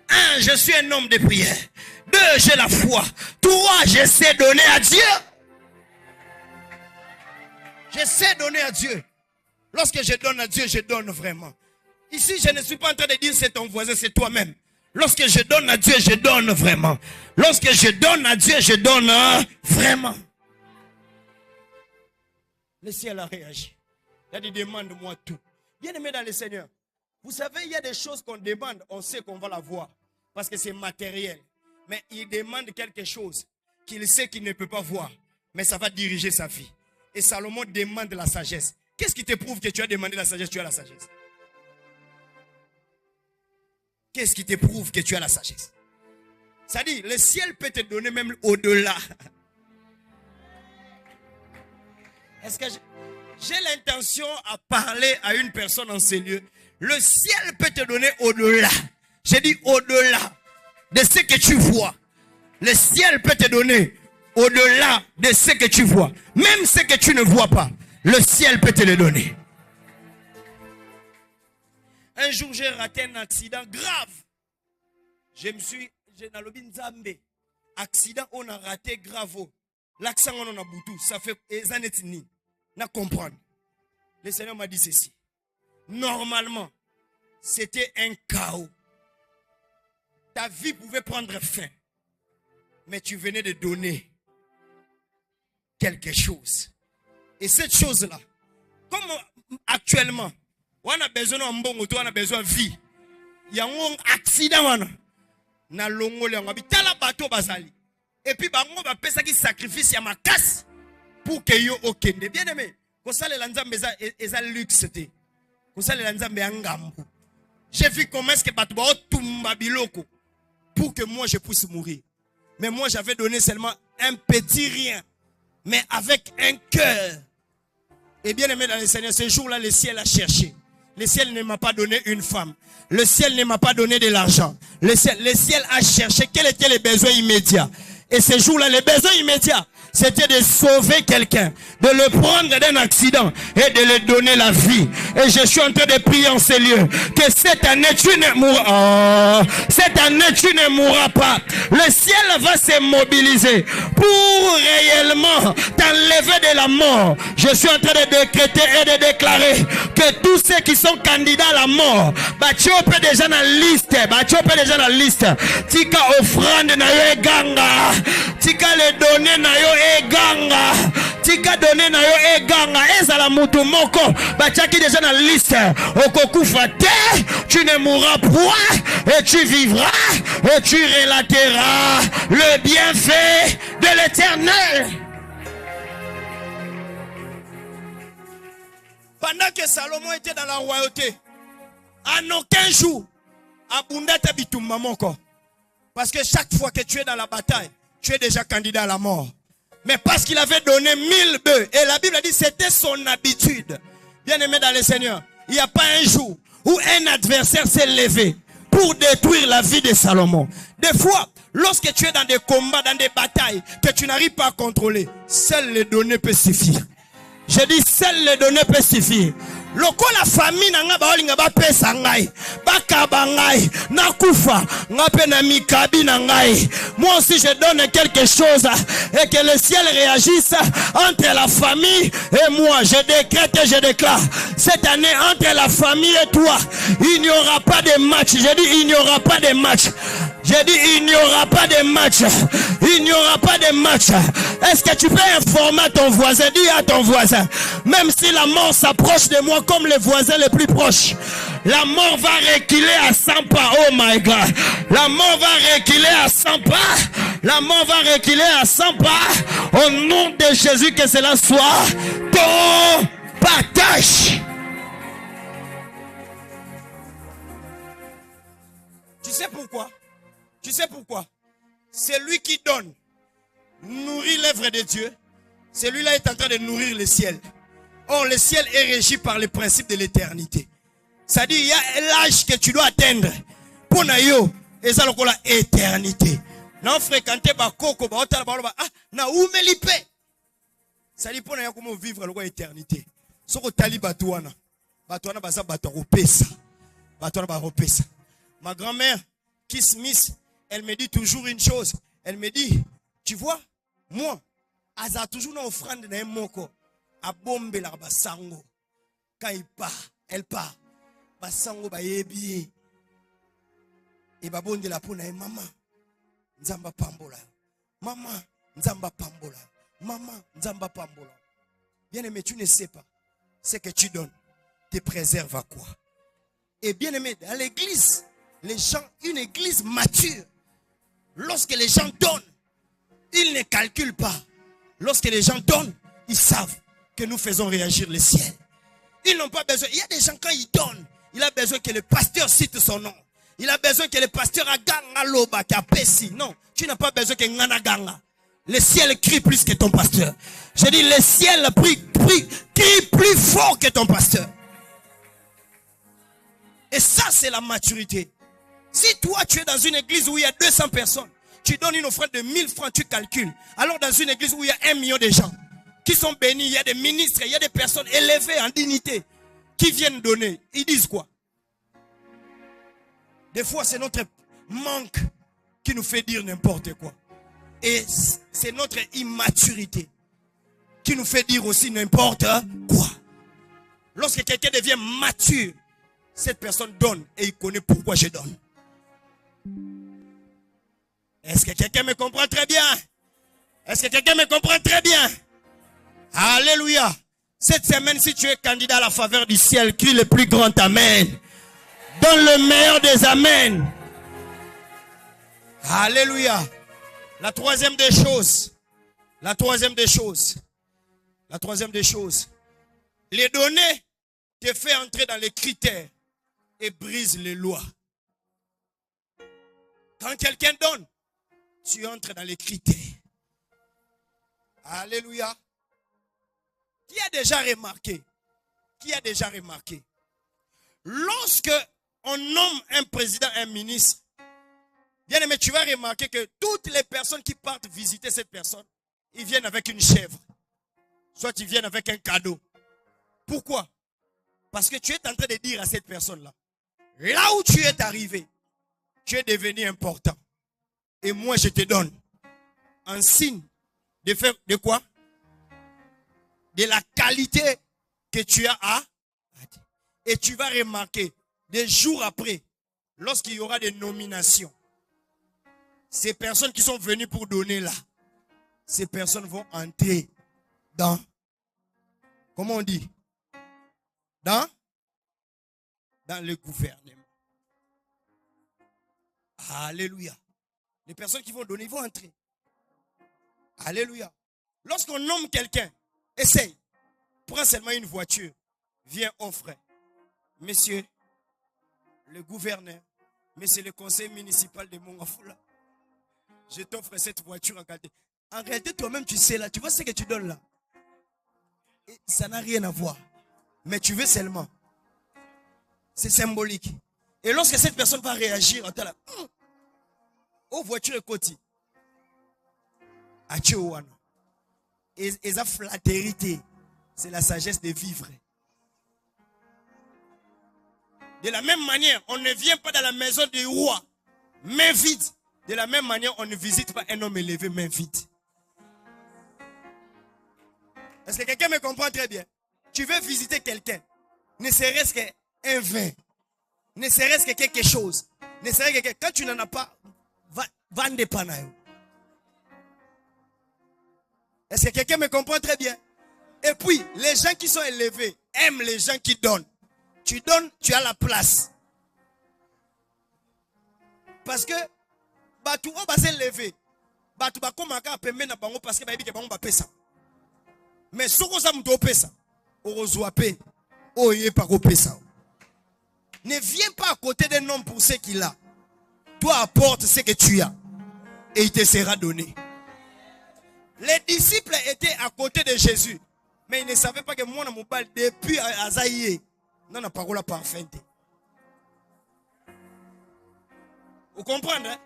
1, je suis un homme de prière. 2, j'ai la foi. 3, je sais donner à Dieu. Je sais donner à Dieu. Lorsque je donne à Dieu, je donne vraiment. Ici, je ne suis pas en train de dire c'est ton voisin, c'est toi-même. Lorsque je donne à Dieu, je donne vraiment. Lorsque je donne à Dieu, je donne vraiment. Le ciel a réagi. Il a dit, demande-moi tout. Bien aimé dans le Seigneur, vous savez, il y a des choses qu'on demande, on sait qu'on va l'avoir. Parce que c'est matériel. Mais il demande quelque chose qu'il sait qu'il ne peut pas voir. Mais ça va diriger sa vie. Et Salomon demande la sagesse. Qu'est-ce qui te prouve que tu as demandé la sagesse, tu as la sagesse? Qu'est-ce qui te prouve que tu as la sagesse? Ça dit, le ciel peut te donner même au-delà. Est-ce que j'ai l'intention à parler à une personne en ces lieux? Le ciel peut te donner au-delà. J'ai dit au-delà de ce que tu vois. Le ciel peut te donner au-delà de ce que tu vois. Même ce que tu ne vois pas, le ciel peut te le donner. Un jour, j'ai raté un accident grave. J'ai dans le Binzambe. Accident, on a raté grave. L'accent, on a boutou. Ça fait des années na comprendre. Le Seigneur m'a dit ceci. Normalement, c'était un chaos. Ta vie pouvait prendre fin. Mais tu venais de donner quelque chose. Et cette chose-là, comme actuellement, on a besoin d'un bon moto, on a besoin de vie. Il y a un accident. na longole yango bitala bato bazali. Et puis bango ba pesa ki sacrifice ya makasi pour que yo okende. Bien aimé, ko salela nzambe eza luxe te. Ko salela nzambe ya ngambu. J'ai vu comment est-ce que bato ba otumba biloko pour que moi je puisse mourir. Mais moi j'avais donné seulement un petit rien, mais avec un cœur. Et bien aimé dans le Seigneur, ce jour-là le ciel a cherché. Le ciel ne m'a pas donné une femme. Le ciel ne m'a pas donné de l'argent. Le ciel a cherché quels étaient les besoins immédiats. Et ce jour-là, les besoins immédiats, c'était de sauver quelqu'un, de le prendre d'un accident et de lui donner la vie. Et je suis en train de prier en ces lieux que cette année tu ne mourras. Cette année tu ne mourras pas. Le ciel va se mobiliser pour réellement t'enlever de la mort. Je suis en train de décréter et de déclarer que tous ceux qui sont candidats à la mort, tu peux déjà dans la liste, déjà dans la liste. Tika offrande na yo ganga, tika le donner na yo eganga, tika donner na yo eganga, ezala mutu moko batiaki déjà dans la liste. Okokufa te, tu ne mourras point et tu vivras et tu relateras le bienfait de l'Éternel. Pendant que Salomon était dans la royauté, en aucun jour abundata bitumba moko, parce que chaque fois que tu es dans la bataille, tu es déjà candidat à la mort. Mais parce qu'il avait donné 1000 bœufs, et la Bible a dit c'était son habitude. Bien aimé dans le Seigneur, il n'y a pas un jour où un adversaire s'est levé pour détruire la vie de Salomon. Des fois, lorsque tu es dans des combats, dans des batailles que tu n'arrives pas à contrôler, seules les données peuvent suffire. Je dis seules les données peuvent suffire. Loko la famille nanga baolinga ba pesa ngai bakaba ngai nakufa ngape na mikabi na ngai. Moi aussi je donne quelque chose et que le ciel réagisse entre la famille et moi. Je décrète et je déclare cette année entre la famille et toi, il n'y aura pas de match. Je dis il n'y aura pas de match. J'ai dit il n'y aura pas de match. Il n'y aura pas de match. Est-ce que tu peux informer ton voisin? Dis à ton voisin, même si la mort s'approche de moi comme les voisins les plus proches, la mort va reculer à 100 pas. Oh my God. La mort va reculer à 100 pas. La mort va reculer à 100 pas. Au nom de Jésus, que cela soit ton partage. Tu sais pourquoi? Tu sais pourquoi? C'est lui qui donne, nourrit l'œuvre de Dieu. Celui-là est en train de nourrir le ciel. Or, le ciel est régi par les principes de l'éternité. C'est-à-dire, il y a l'âge que tu dois atteindre. Pour nayo, et ça, c'est l'éternité. Non, fréquenter ba koko, ba otala ba ba, ah, na umelipe. C'est-à-dire, pour nayo, comment vivre l'éternité. Soko tali batouana. Batouana, baza bataropesa. Batouana, baropesa. Ma grand-mère, Kiss Miss, elle me dit toujours une chose. Elle me dit, tu vois, moi, Aza toujours une offrande na moko. A bombe la basango. Quand il part, elle part. Basango ba yebi. Et babonde la pona et maman. Nzamba pambola. Maman, nzamba pambola. Maman, nzamba pambola. Bien aimé, tu ne sais pas. Ce que tu donnes te préserve à quoi? Et bien aimé, dans l'église, les gens, une église mature, lorsque les gens donnent, ils ne calculent pas. Lorsque les gens donnent, ils savent que nous faisons réagir le ciel. Ils n'ont pas besoin. Il y a des gens, quand ils donnent, il a besoin que le pasteur cite son nom. Il a besoin que le pasteur a ganga loba, qui a pessi. Non, tu n'as pas besoin que ngana ganga. Le ciel crie plus que ton pasteur. Je dis, le ciel crie plus fort que ton pasteur. Et ça, c'est la maturité. Si toi, tu es dans une église où il y a 200 personnes, tu donnes une offrande de 1000 francs, tu calcules. Alors dans une église où il y a 1 million de gens qui sont bénis, il y a des ministres, il y a des personnes élevées en dignité qui viennent donner. Ils disent quoi? Des fois, c'est notre manque qui nous fait dire n'importe quoi. Et c'est notre immaturité qui nous fait dire aussi n'importe quoi. Lorsque quelqu'un devient mature, cette personne donne et il connaît pourquoi je donne. Est-ce que quelqu'un me comprend très bien? Est-ce que quelqu'un me comprend très bien? Alléluia. Cette semaine, si tu es candidat à la faveur du ciel, crie le plus grand amen. Donne le meilleur des amen. Alléluia. La troisième des choses. La troisième des choses. La troisième des choses. Les données te fait entrer dans les critères et brise les lois. Quand quelqu'un donne, tu entres dans les critères. Alléluia. Qui a déjà remarqué? Qui a déjà remarqué? Lorsque on nomme un président, un ministre, bien aimé, tu vas remarquer que toutes les personnes qui partent visiter cette personne, ils viennent avec une chèvre. Soit ils viennent avec un cadeau. Pourquoi? Parce que tu es en train de dire à cette personne-là, là où tu es arrivé, tu es devenu important. Et moi, je te donne un signe de faire de quoi? De la qualité que tu as à. Et tu vas remarquer, des jours après, lorsqu'il y aura des nominations, ces personnes qui sont venues pour donner là, ces personnes vont entrer dans, comment on dit? Dans le gouvernement. Alléluia. Les personnes qui vont donner, ils vont entrer. Alléluia. Lorsqu'on nomme quelqu'un, essaye. Prends seulement une voiture. Viens, offre. Monsieur, le gouverneur, monsieur le conseil municipal de Mongafoula, je t'offre cette voiture en qualité. En réalité, toi-même, tu sais là, tu vois ce que tu donnes là. Et ça n'a rien à voir. Mais tu veux seulement. C'est symbolique. Et lorsque cette personne va réagir, en là, oh, voiture est côté. Et la flatérité, c'est la sagesse de vivre. De la même manière, on ne vient pas dans la maison du roi, main vide. De la même manière, on ne visite pas un homme élevé, main vide. Est-ce que quelqu'un me comprend très bien? Tu veux visiter quelqu'un, ne serait-ce qu'un vin, ne serait-ce que quelque chose, ne serait-ce que quand tu n'en as pas, va ndepanayo. Est-ce que quelqu'un me comprend très bien? Et puis, les gens qui sont élevés aiment les gens qui donnent. Tu donnes, tu as la place. Parce que, tu vas s'élever. Tu vas commencer à payer parce que tu vas payer ça. Mais si tu vas payer ça, ne viens pas à côté d'un homme pour ce qu'il a. Toi, apporte ce que tu as. Et il te sera donné. Les disciples étaient à côté de Jésus. Mais ils ne savaient pas que moi, depuis Azaïe, non, la parole parfaite. Vous comprenez? Hein?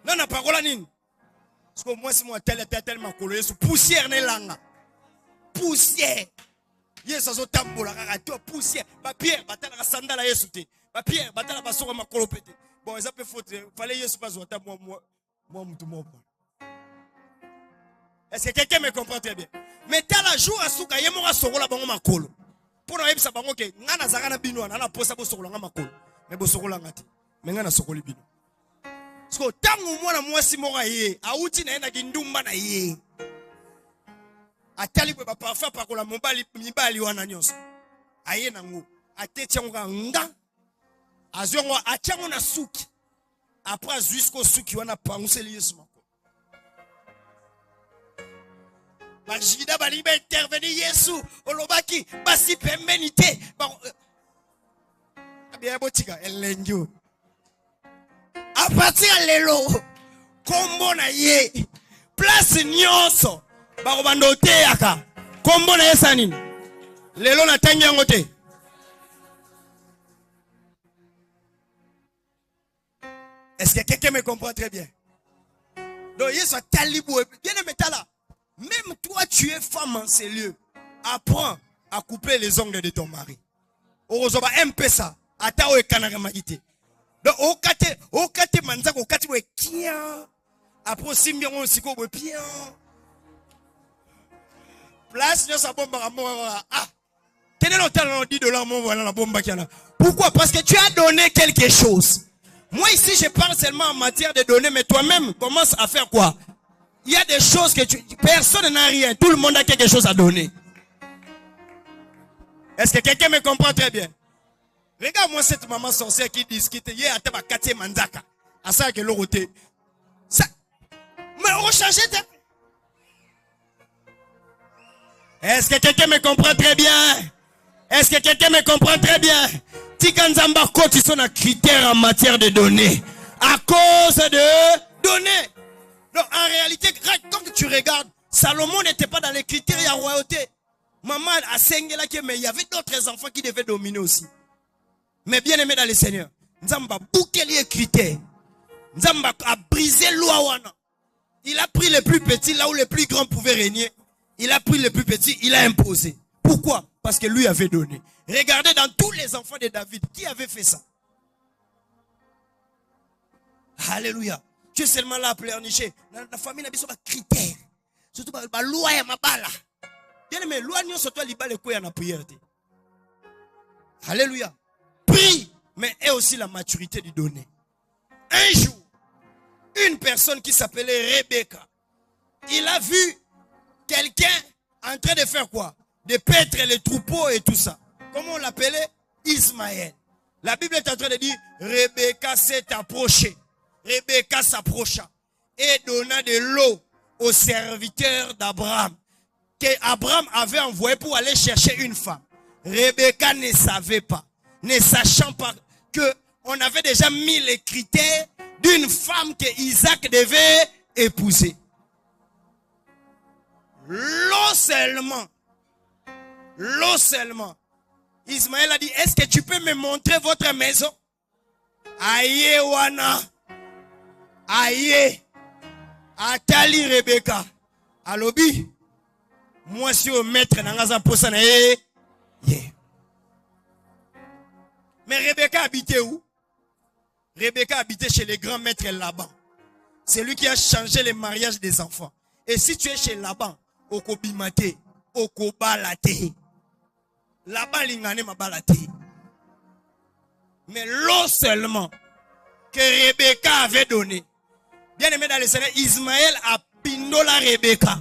Non, la parole nini. Parce que moi, si moi, tellement collé, poussière n'est là. Poussière. Yes, ça tambola, poussière. Ma pierre, batala sandala yesute. Ma pierre, batala basoro ma kolopete. Bon, ça peut faute. Fallait yesu pas zota moi, tout le monde. Est-ce que quelqu'un me comprend très bien? Mais t'as la jour à souka, yemora sorola bango makolo. Pour nous, ça bango que ngana zagana bino, nana posa bo sorola makolo. Mais bo sorola ngati. Mais ngana sokoli bino. Parce que tangu mwana mwasi mora ye, auti na ena kindumba na ye. Atali pe ba parfum pakola mibali wana nyonso. Aye nango. Atetia nga. Aziongo atiango na suki. Après jusqu'au suki wana panguseli Yesu makolo. Bajida baliba intervenir Yesu olobaki basi pembenité. Bien botika elengio. À partir de lelo, kombo na ye, place nyonso, bakobando te yaka, kombo na ye sanini, lelo na tangi yango te. Est-ce que quelqu'un me comprend très bien? Donc, Yesu a talibou, bien aimé là. Même toi, tu es femme en ces lieux, apprends à couper les ongles de ton mari. Heureusement, un peu ça, ata o ekanaka magité. Donc, au kate manzako, au kate we kia. Après, simbion on siko we pia. Place de sa bombe à moi. Ah, quel est le talent $10 mon voilà la bombe qui a là. Pourquoi? Parce que tu as donné quelque chose. Moi ici, je parle seulement en matière de donner, mais toi-même, commence à faire quoi? Il y a des choses que personne n'a rien. Tout le monde a quelque chose à donner. Est-ce que quelqu'un me comprend très bien? Regarde-moi cette maman sorcière qui discute. Hier, à Tabakati Manzaka. À ça que l'autre. Ça, mais on changeait de... Est-ce que quelqu'un me comprend très bien? Est-ce que quelqu'un me comprend très bien? Tikanzamba Koti sont un critère en matière de données. À cause de données. Donc en réalité, quand tu regardes, Salomon n'était pas dans les critères de la royauté. Maman a Sengela, mais il y avait d'autres enfants qui devaient dominer aussi. Mais bien aimé dans le Seigneur, Nzamba bouquet les critères. Nzamba a brisé l'ouawana. Il a pris les plus petits là où les plus grands pouvaient régner. Il a pris les plus petits, il a imposé. Pourquoi? Parce que lui avait donné. Regardez dans tous les enfants de David, qui avait fait ça? Alléluia. Tu es seulement là à pleurnicher. Dans la famille, il y a des critères. Surtout, la loi est ma balle. Bien aimé, loi n'est pas libale quoi en prière. Alléluia. Prie, mais est aussi la maturité du donner. Un jour, une personne qui s'appelait Rebecca, il a vu quelqu'un en train de faire quoi? De paître les troupeaux et tout ça. Comment on l'appelait? Ismaël. La Bible est en train de dire, Rebecca s'est approchée. Rebecca s'approcha et donna de l'eau aux serviteurs d'Abraham que Abraham avait envoyé pour aller chercher une femme. Rebecca ne savait pas, ne sachant pas que on avait déjà mis les critères d'une femme que Isaac devait épouser. L'eau seulement. Ismaël a dit, est-ce que tu peux me montrer votre maison? Aïe wana. Aïe. Atali Rebecca. Alobi. Moi si au maître nangaza posa na ye. Mais Rebecca habitait où? Rebecca habitait chez les grands maîtres Laban. C'est lui qui a changé les mariages des enfants. Et si tu es chez Laban, okobimate, okobalate. Laban lingane mabalate. Mais l'eau seulement que Rebecca avait donné. Bien aimé dans le Seigneur, Ismaël a pindola Rebecca.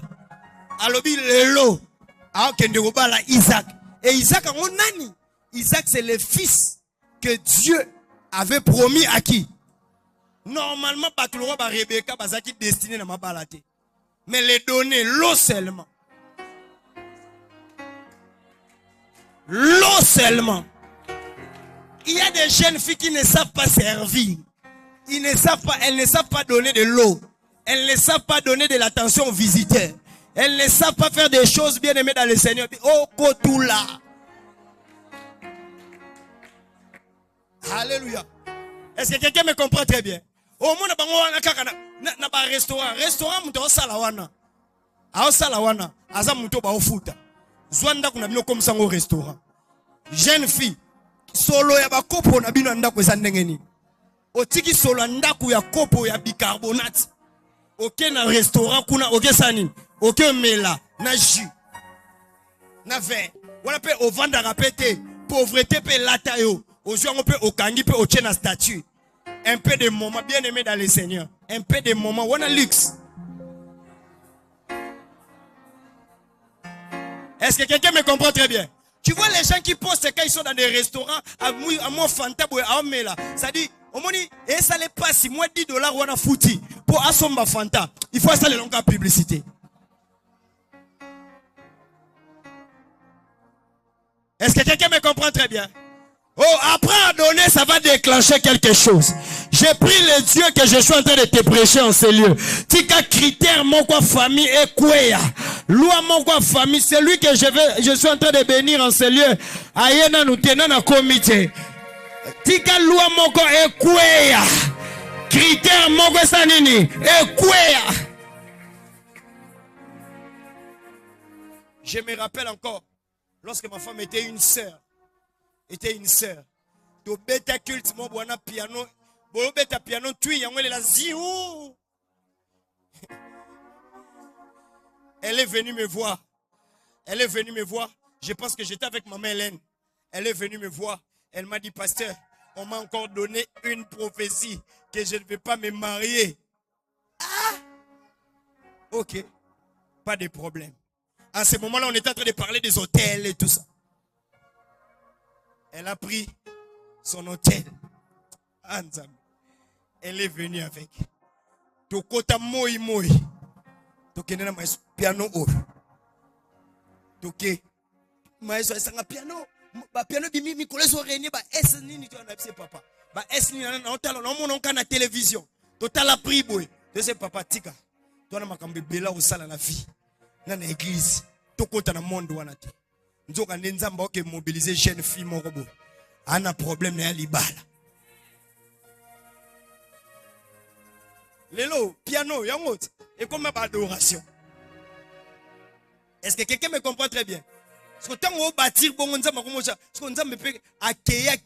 Alobi l'eau. A okendekobala Isaac. Et Isaac a mon nani. Isaac c'est le fils que Dieu avait promis à qui? Normalement, Batulwa ba Rebecca bazaki destiné na mabalate. Mais les données, l'eau seulement. L'eau seulement. Il y a des jeunes filles qui ne savent pas servir. Elles ne savent pas donner de l'eau. Elles ne savent pas donner de l'attention aux visiteurs. Elles ne savent pas faire des choses bien aimées dans le Seigneur. Oh, Kotula. Alléluia. Est-ce que quelqu'un me comprend très bien? Au monde na ba restaurant muto salawana. A salawana, aza muto ba ofuta. Zwanda kuna bino comme ça au restaurant. Jeune fille, solo ya ba kopo na bino ndako eza ndengeni. Otiki solo ndako ya kopo ya bicarbonate. Oke na restaurant kuna oke sani, oke mela na jus. Na vin. Wala pe ovanda rapete, pauvreté pe lata yo. Ozwango pe okangi pe oche na statue. Un peu de moment, bien aimé dans le Seigneur. Un peu de moment, on a luxe. Est-ce que quelqu'un me comprend très bien? Tu vois les gens qui postent quand ils sont dans des restaurants, à moi fanta boy à omela. Ça dit, au moins et ça les passe si moi $10 on a foutu pour assomba fanta. Il faut ça les longues publicité. Est-ce que quelqu'un me comprend très bien? Oh, après à donner, ça va déclencher quelque chose. J'ai pris le Dieu que je suis en train de te prêcher en ce lieu. Tika critère mon quoi famille et quoi. Loi mon quoi famille, c'est lui que je suis en train de bénir en ce lieu. Ayena nous tenons un comité. Tika loi mon quoi et quoi. Critère mon quoi sanini et quoi. Je me rappelle encore lorsque ma femme était une sœur. To beta culte mo bwana piano, bo beta piano tui yangwele la ziou. Elle est venue me voir. Je pense que j'étais avec maman Hélène. Elle est venue me voir. Elle m'a dit, pasteur, on m'a encore donné une prophétie que je ne vais pas me marier. Ah! Ok. Pas de problème. À ce moment-là, on était en train de parler des hôtels et tout ça. Elle a pris son hôtel. Elle est venue avec. Tokota moi. Tokende na maestro piano o. Toke. Maestro esanga piano. Ba piano bimi mikolo so reni ba S nini tu na pse papa. Ba S nini na otala na mona nka na télévision. Totala prix boy. De ce papa tika. Toi na makambe bela o sala na vie. Na église. Tokota na monde wana te. Nzoka nzamba oke mobiliser jeune fille moko boy. Ana problème na libala. Lelo, piano, yango, et comme ma adoration. Est-ce que quelqu'un me comprend très bien? Parce que tant qu'on bâtir, bon, on parce qu'on me fait akeya,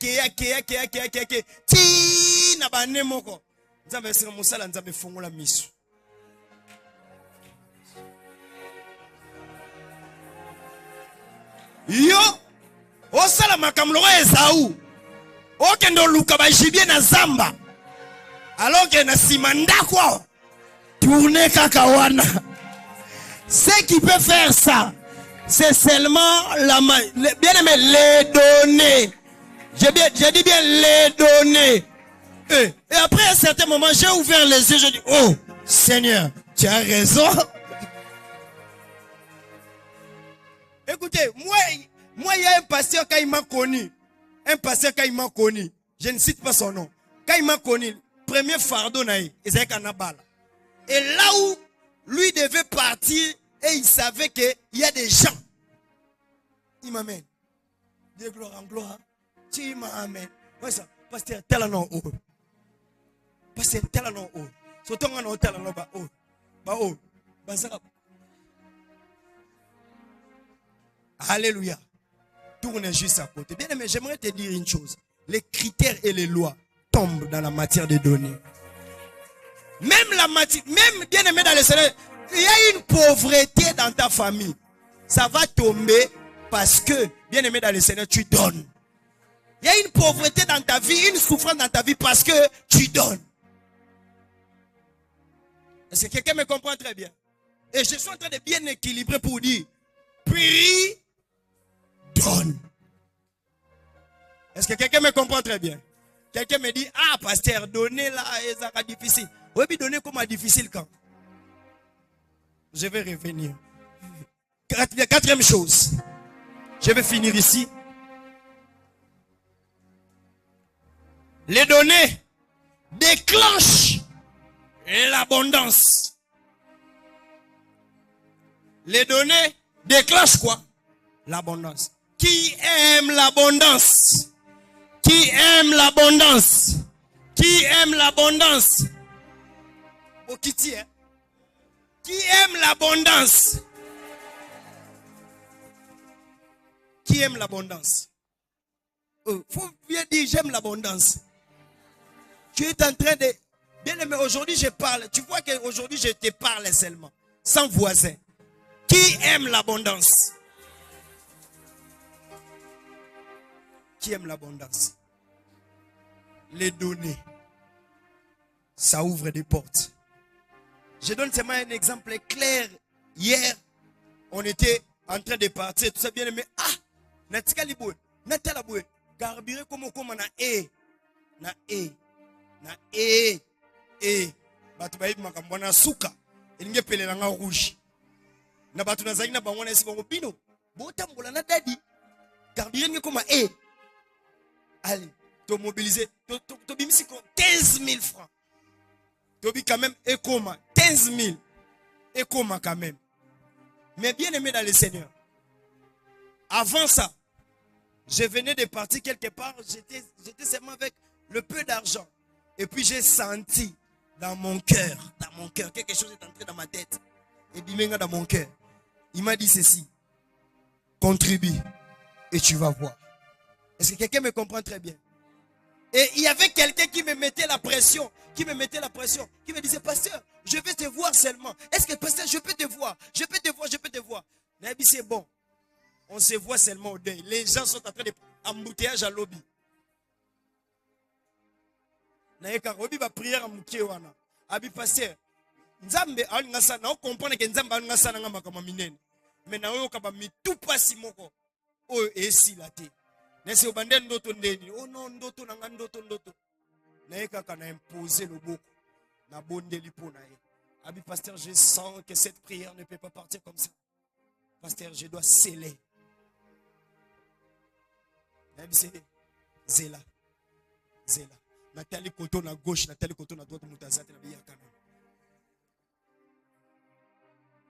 ti na ba nemoko. Nzambe sera musala nzambe fongola misu. Yo, osala makamlo Esaú. Okendo luka ba jibie na zamba. Alors que na simanda quoi tourner kakawana. Ce qui peut faire ça, c'est seulement bien aimé les données. J'ai dit bien les données. Et après un certain moment, j'ai ouvert les yeux, j'ai dit, oh Seigneur, tu as raison. Écoutez, moi il y a un pasteur qui m'a connu. Un pasteur qui m'a connu. Je ne cite pas son nom. Quand il m'a connu, premier fardeau naï, Isaac Anabala. Et là où lui devait partir, et il savait qu'il y a des gens. Il m'amène. De gloire en gloire. Tu m'amènes. Ouais, ça. Pasteur, tel nom haut. Pasteur, tel nom haut. Surtout un nom tel nom bas haut. Bas haut. Alléluia. Tourne juste à côté. Bien aimé, j'aimerais te dire une chose. Les critères et les lois tombent dans la matière des données. Même la matière, même bien aimé dans le Seigneur, il y a une pauvreté dans ta famille. Ça va tomber parce que, bien aimé dans le Seigneur, tu donnes. Il y a une pauvreté dans ta vie, une souffrance dans ta vie parce que tu donnes. Est-ce que quelqu'un me comprend très bien? Et je suis en train de bien équilibrer pour dire, prie, donne. Est-ce que quelqu'un me comprend très bien? Quelqu'un me dit, ah, pasteur, donner là, c'est difficile. Oui, mais donner comment difficile quand? Je vais revenir. Quatrième chose. Je vais finir ici. Les données déclenchent l'abondance. Les données déclenchent quoi? L'abondance. Qui aime l'abondance? Qui aime l'abondance? Qui aime l'abondance? Oh, qui aime l'abondance? Qui aime l'abondance? Faut bien dire j'aime l'abondance. Tu es en train de... Bien aimé, aujourd'hui je parle. Tu vois qu'aujourd'hui je te parle seulement. Sans voisin. Qui aime l'abondance? Qui aime l'abondance? Les données. Ça ouvre des portes. Je donne seulement un exemple clair. Hier, on était en train de partir. Tout ça bien aimé. Ah! Natika liboué. Natala boué. Carburé comme na e. Na e. Na e. E. Batu baïb makambwana suka. Elinge pele langa rouge. Na batu na zaina bangwana esi bango pino. Bota mbola na dadi. Carburé nge comme e. Allez. To mobiliser. To bimisi 15 000 francs. Tobi quand même Ekoma 15 000. Ekoma quand même. Mais bien aimé dans le Seigneur. Avant ça, je venais de partir quelque part. J'étais seulement avec le peu d'argent. Et puis j'ai senti dans mon cœur, quelque chose est entré dans ma tête. Et bimenga dans mon cœur. Il m'a dit ceci. Contribue et tu vas voir. Est-ce que quelqu'un me comprend très bien? Et il y avait quelqu'un qui me mettait la pression. Qui me disait, pasteur, je vais te voir seulement. Est-ce que pasteur, je peux te voir? Je peux te voir. Mais c'est bon. On se voit seulement au deuil. Les gens sont en train de embouteillage à lobby. Naïka robi ba prière amukie wana. Abi pasteur. Nzambe alingasa na comprendre que nzambe alingasa na makama minene. Mais na oyo kaba mitupa simoko. Oyo esi late. Nese obande ndoto ndeni. Oh non ndoto nanga ndoto. Naïka kana imposer le boko. Abi pasteur, je sens que cette prière ne peut pas partir comme ça. Pasteur, je dois sceller. C'est Zéla. Zéla. Nathalie Koto à gauche, Nathalie Koto à droite, Moutazate.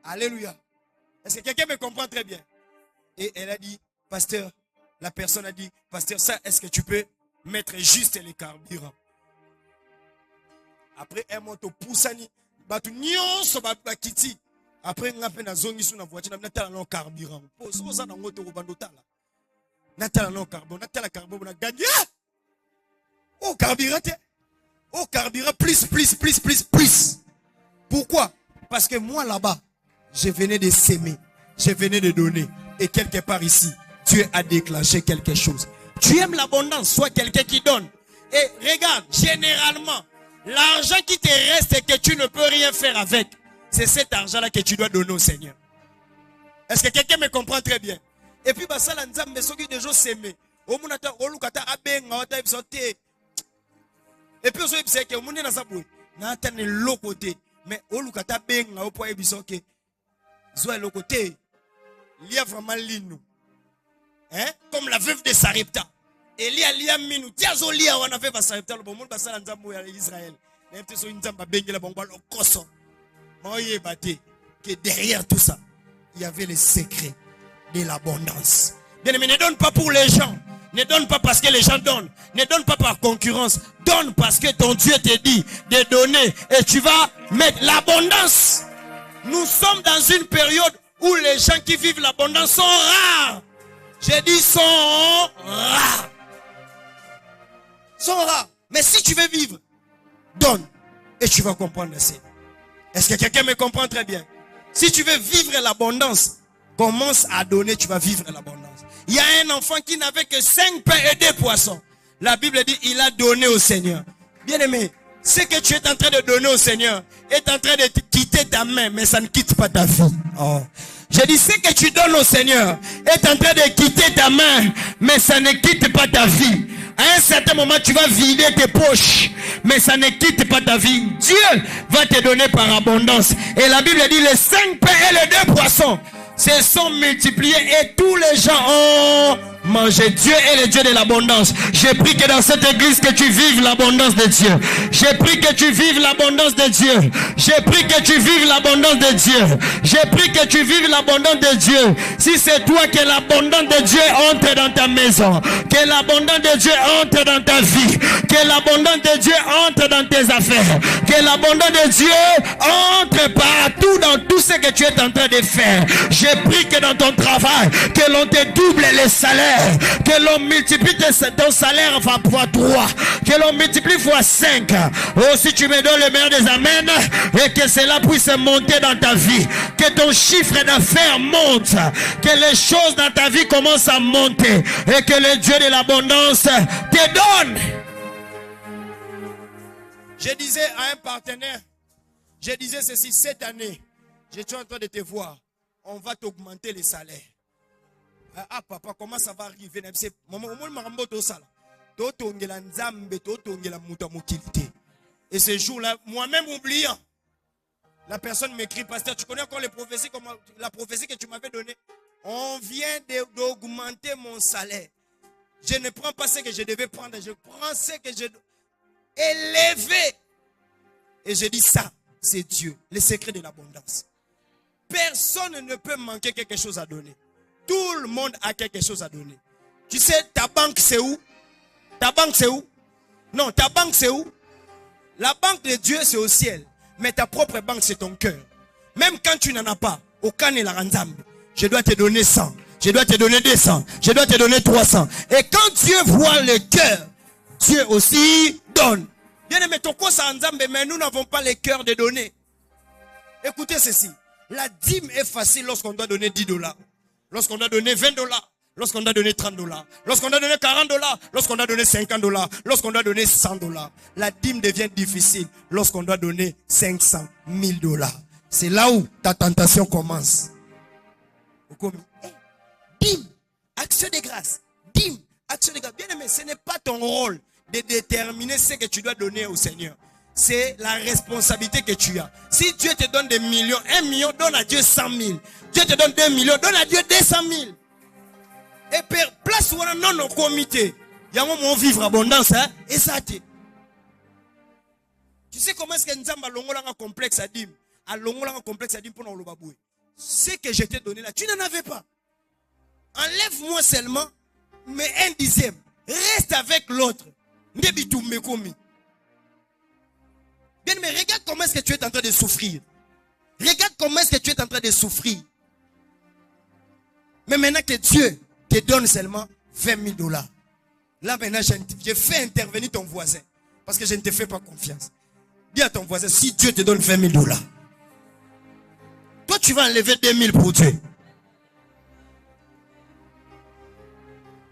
Alléluia. Est-ce que quelqu'un me comprend très bien? Et elle a dit, pasteur, la personne a dit, pasteur, ça, est-ce que tu peux mettre juste les carburants? Après, elle monte au poussani. Batu nyonso bakiti. Après, on a fait la zone sur la voiture, on a un carburant. Pour ça, on a un autre bandotala. Natala non carburant, natala carburant, on a gagné. Oh, carburant, oh, carburant, plus. Pourquoi? Parce que moi là-bas, je venais de s'aimer, je venais de donner. Et quelque part ici, Dieu a déclenché quelque chose. Tu aimes l'abondance, sois quelqu'un qui donne. Et regarde, généralement, l'argent qui te reste et que tu ne peux rien faire avec, c'est cet argent-là que tu dois donner au Seigneur. Est-ce que quelqu'un me comprend très bien? Et puis, ça, la nzambe, ceux qui déjà s'aimer. Et puis, aussi, c'est que mon n'a saboué. N'a pas l'autre côté. Mais au lukata benga au point ebisoke. Zoé l'autre côté. Il y a vraiment l'inou. Hein? Comme la veuve de Sarepta. Elia lia minou. Tiazo lia wana veuve de Sarepta. Le bon monde basa la nzambo ya Israël. N'importe so nzamba benga la bomba le koso. Moye bate. Que derrière tout ça, il y avait le secret de l'abondance. Bien aimé, ne donne pas pour les gens. Ne donne pas parce que les gens donnent. Ne donne pas par concurrence. Donne parce que ton Dieu te dit de donner. Et tu vas mettre l'abondance. Nous sommes dans une période où les gens qui vivent l'abondance sont rares. J'ai dit sont rares. Sont rares. Mais si tu veux vivre, donne. Et tu vas comprendre ça. Est-ce que quelqu'un me comprend très bien? Si tu veux vivre l'abondance, commence à donner, tu vas vivre l'abondance. Il y a un enfant qui n'avait que 5 pains et 2 poissons. La Bible dit, il a donné au Seigneur. Bien aimé, ce que tu es en train de donner au Seigneur est en train de quitter ta main, mais ça ne quitte pas ta vie. Oh. Je dis, ce que tu donnes au Seigneur est en train de quitter ta main, mais ça ne quitte pas ta vie. À un certain moment, tu vas vider tes poches, mais ça ne quitte pas ta vie. Dieu va te donner par abondance. Et la Bible dit, les 5 pains et les 2 poissons se sont multipliés et tous les gens ont mangé. Dieu est le Dieu de l'abondance. J'ai pris que dans cette église que tu vives l'abondance de Dieu. J'ai pris que tu vives l'abondance de Dieu. J'ai pris que tu vives l'abondance de Dieu. J'ai pris que tu vives l'abondance de Dieu. Si c'est toi, que l'abondance de Dieu entre dans ta maison. Que l'abondance de Dieu entre dans ta vie. Que l'abondance de Dieu entre dans tes affaires. Que l'abondance de Dieu entre partout dans tout ce que tu es en train de faire. J'ai pris que dans ton travail, que l'on te double les salaires. Que l'on multiplie ton salaire fois 3, que l'on multiplie fois 5. Oh, si tu me donnes le meilleur des amens, et que cela puisse monter dans ta vie, que ton chiffre d'affaires monte, que les choses dans ta vie commencent à monter, et que le Dieu de l'abondance te donne. Je disais à un partenaire, je disais ceci, cette année, je suis en train de te voir, on va t'augmenter les salaires. Ah papa, comment ça va arriver? Et ce jour-là, moi-même oubliant, la personne m'écrit, pasteur, tu connais encore les prophéties, la prophétie que tu m'avais donnée? On vient d'augmenter mon salaire. Je ne prends pas ce que je devais prendre, je prends ce que je dois élever. Et je dis ça, c'est Dieu, le secret de l'abondance. Personne ne peut manquer quelque chose à donner. Tout le monde a quelque chose à donner. Tu sais, ta banque c'est où? Ta banque c'est où? Non, ta banque c'est où? La banque de Dieu c'est au ciel. Mais ta propre banque c'est ton cœur. Même quand tu n'en as pas, aucun n'est la ranzambe. Je dois te donner 100. Je dois te donner 200. Je dois te donner 300. Et quand Dieu voit le cœur, Dieu aussi donne. Bien aimé, ton quoi ça ranzambe, mais nous n'avons pas le cœur de donner. Écoutez ceci. La dîme est facile lorsqu'on doit donner $10. Lorsqu'on doit donner $20, lorsqu'on doit donner $30, lorsqu'on doit donner $40, lorsqu'on doit donner $50, lorsqu'on doit donner $100. La dîme devient difficile lorsqu'on doit donner $500 000. C'est là où ta tentation commence. Dîme, action de grâce. Dîme, action de grâce. Bien aimé, ce n'est pas ton rôle de déterminer ce que tu dois donner au Seigneur. c'est la responsabilité que tu as. Si Dieu te donne des millions, 1 million, donne à Dieu 100 000. Dieu te donne 2 millions, donne à Dieu 200 000. Et place où on a non au comité. Il y a un moment vivre abondance, hein? Et ça, tu sais comment est-ce que nous avons un complexe à dim? À un complexe à dim pour nous le baboué. Ce que je t'ai donné là, tu n'en avais pas. Enlève-moi seulement, mais 1/10. Reste avec l'autre. Bien, mais regarde comment est-ce que tu es en train de souffrir. Regarde comment est-ce que tu es en train de souffrir. Mais maintenant que Dieu te donne seulement 20 000 $. Là maintenant, je fais intervenir ton voisin. Parce que je ne te fais pas confiance. Dis à ton voisin, si Dieu te donne 20 000 $, toi tu vas enlever 2 000 pour Dieu.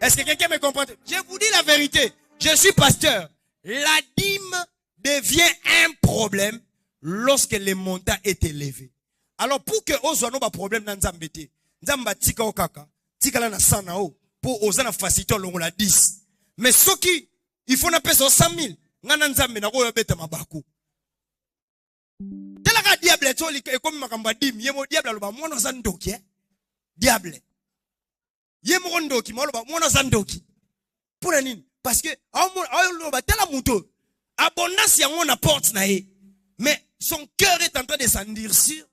Est-ce que quelqu'un me comprend? Je vous dis la vérité. Je suis pasteur. La dîme devient un problème lorsque le montant est élevé. Alors pour que vous ayez un problème dans Nzambete, Nzamba tika okaka, tika la na sana o, pour oser na faciliter la 10. Mais ce qui, il faut na pesa 100 000, ngana Nzambe na ko yobeta mabako. Telaka diable to li comme makamba dim, yemo diable aloba mwana zandoki, diable. Yemo ndoki, maloba mwana zandoki. Pour nini? Parce que aloba tela muto, abondance yango na porte na ye. Mais son cœur est en train de s'endurcir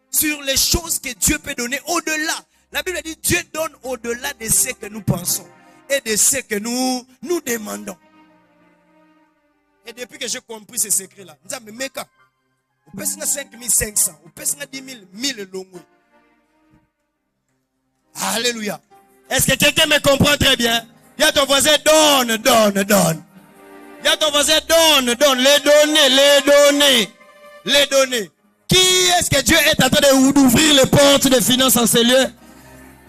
sur les choses que Dieu peut donner au-delà. La Bible dit Dieu donne au-delà de ce que nous pensons et de ce que nous demandons. Et depuis que j'ai compris ce secret-là, nous avons dit, on peut 5 500, on peut 10 000, 1000 longs. Alléluia. Est-ce que quelqu'un me comprend très bien? Il y a ton voisin, donne, donne, donne. Il y a ton voisin, donne, donne, les donner, les donner, les donner. Qui est-ce que Dieu est en train d'ouvrir les portes de finances en ces lieux?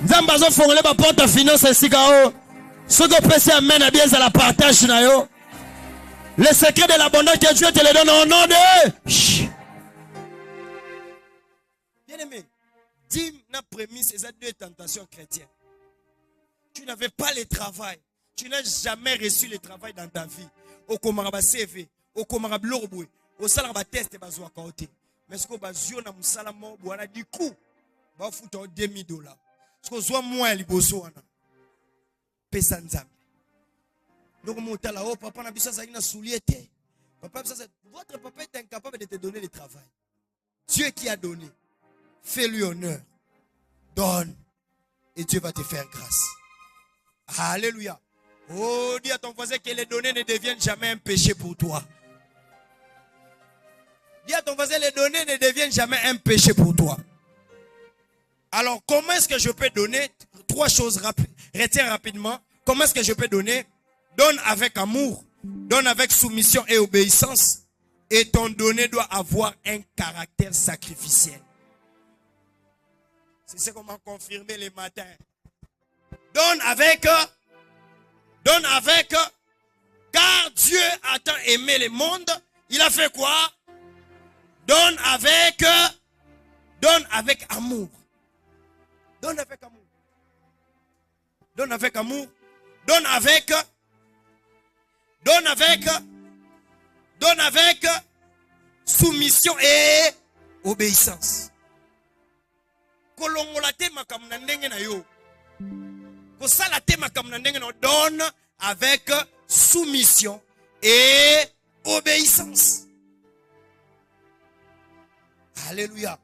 Zambazo fongole ba porte de finances ici kao. Ce que peut amène à bien à la partage na yo. Le secret de l'abondance que Dieu te le donne au nom de. Bien aimé, dîme na prémisse et ça 2 tentations chrétiennes. Tu n'avais pas le travail. Tu n'as jamais reçu le travail dans ta vie. Au komaraba CV, au komaraba lorboui, au salaba test bazwa kaote. Mais ce que bazio na musala mo bwana du coup, ba futa 2 000 $. Ce que zo moins liboso wana. Pesa nzambe. Donc mon tala oh papa na biso za ina souliete. Papa votre papa est incapable de te donner le travail. Dieu qui a donné, fais-lui honneur. Donne et Dieu va te faire grâce. Alléluia. Oh, dis à ton voisin que les données ne deviennent jamais un péché pour toi. Dis à ton voisin, les données ne deviennent jamais un péché pour toi. Alors, comment est-ce que je peux donner? 3 choses rapides. Retiens rapidement. Comment est-ce que je peux donner? Donne avec amour. Donne avec soumission et obéissance. Et ton donné doit avoir un caractère sacrificiel. C'est ce qu'on m'a confirmé le matin. Donne avec, car Dieu a tant aimé le monde. Il a fait quoi? Donne avec amour. Donne avec amour. Donne avec amour. Donne avec soumission et obéissance. Kolongola te makamna ndenge na yo. Kosala te makamna ndenge na donne avec soumission et obéissance. Alléluia.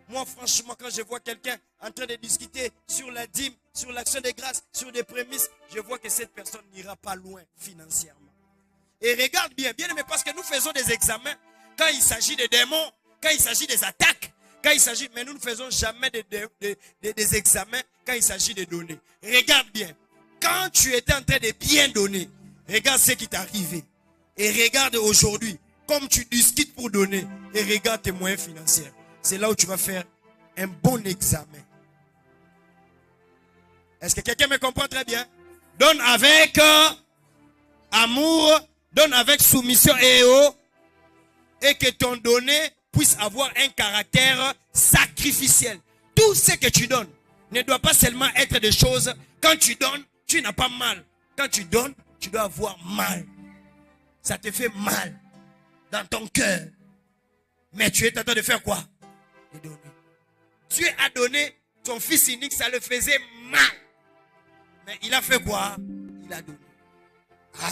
Moi, franchement, quand je vois quelqu'un en train de discuter sur la dîme, sur l'action de grâce, sur des prémices, je vois que cette personne n'ira pas loin financièrement. Et regarde bien, bien aimé, parce que nous faisons des examens quand il s'agit des démons, quand il s'agit des attaques, quand il s'agit, mais nous ne faisons jamais des examens quand il s'agit de donner. Regarde bien, quand tu étais en train de bien donner, regarde ce qui t'est arrivé. Et regarde aujourd'hui, comme tu discutes pour donner, et regarde tes moyens financiers. C'est là où tu vas faire un bon examen. Est-ce que quelqu'un me comprend très bien? Donne avec amour, donne avec soumission et que ton donné puisse avoir un caractère sacrificiel. Tout ce que tu donnes ne doit pas seulement être des choses. Quand tu donnes, tu n'as pas mal. Quand tu donnes, tu dois avoir mal. Ça te fait mal. dans ton cœur. Mais tu es en train de faire quoi? De donner. Dieu a donné son fils unique, ça le faisait mal. Mais il a fait quoi? Il a donné.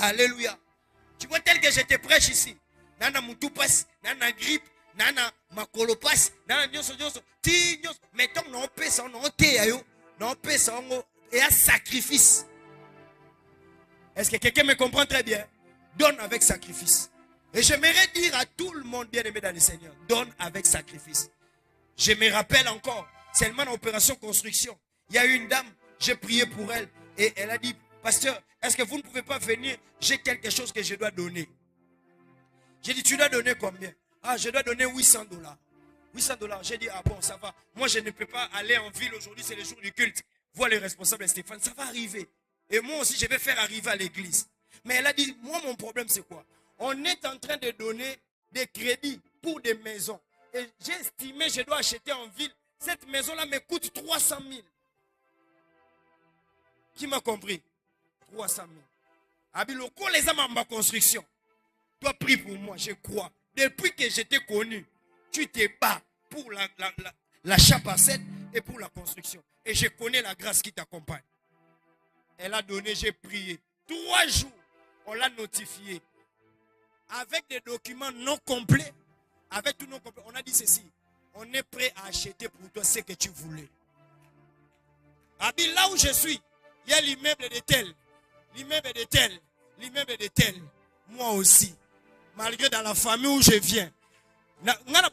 Alléluia. Tu vois, tel que je te prêche ici. Nana moutupas, nana grippe, nana makolopas, nana nyoso. Mettons, non, pesa, non, teyayo, non, pesa, et un sacrifice. Est-ce que quelqu'un me comprend très bien? Donne avec sacrifice. Et j'aimerais dire à tout le monde bien-aimé dans le Seigneur, donne avec sacrifice. Je me rappelle encore, seulement en opération construction, il y a une dame, j'ai prié pour elle, et elle a dit, pasteur, est-ce que vous ne pouvez pas venir? J'ai quelque chose que je dois donner. J'ai dit, tu dois donner combien? Ah, je dois donner $800. $800. J'ai dit, ah bon, ça va. Moi, je ne peux pas aller en ville aujourd'hui, c'est le jour du culte. Vois les responsables, Stéphane, ça va arriver. Et moi aussi, je vais faire arriver à l'église. Mais elle a dit, moi, mon problème, c'est quoi? On est en train de donner des crédits pour des maisons. Et j'ai estimé, je dois acheter en ville. Cette maison-là me coûte 300 000. Qui m'a compris? 300 000. Abiloko, les âmes en ma construction. Toi, prie pour moi, je crois. Depuis que je t'ai connu, tu t'es bas pour l'achat parcelle et pour la construction. Et je connais la grâce qui t'accompagne. Elle a donné, j'ai prié. 3 jours, on l'a notifié. Avec des documents non complets, avec tout non complet, on a dit ceci. On est prêt à acheter pour toi ce que tu voulais. Abi, là où je suis, il y a l'immeuble de tel, l'immeuble de tel, l'immeuble de tel. Moi aussi, malgré dans la famille où je viens, on a la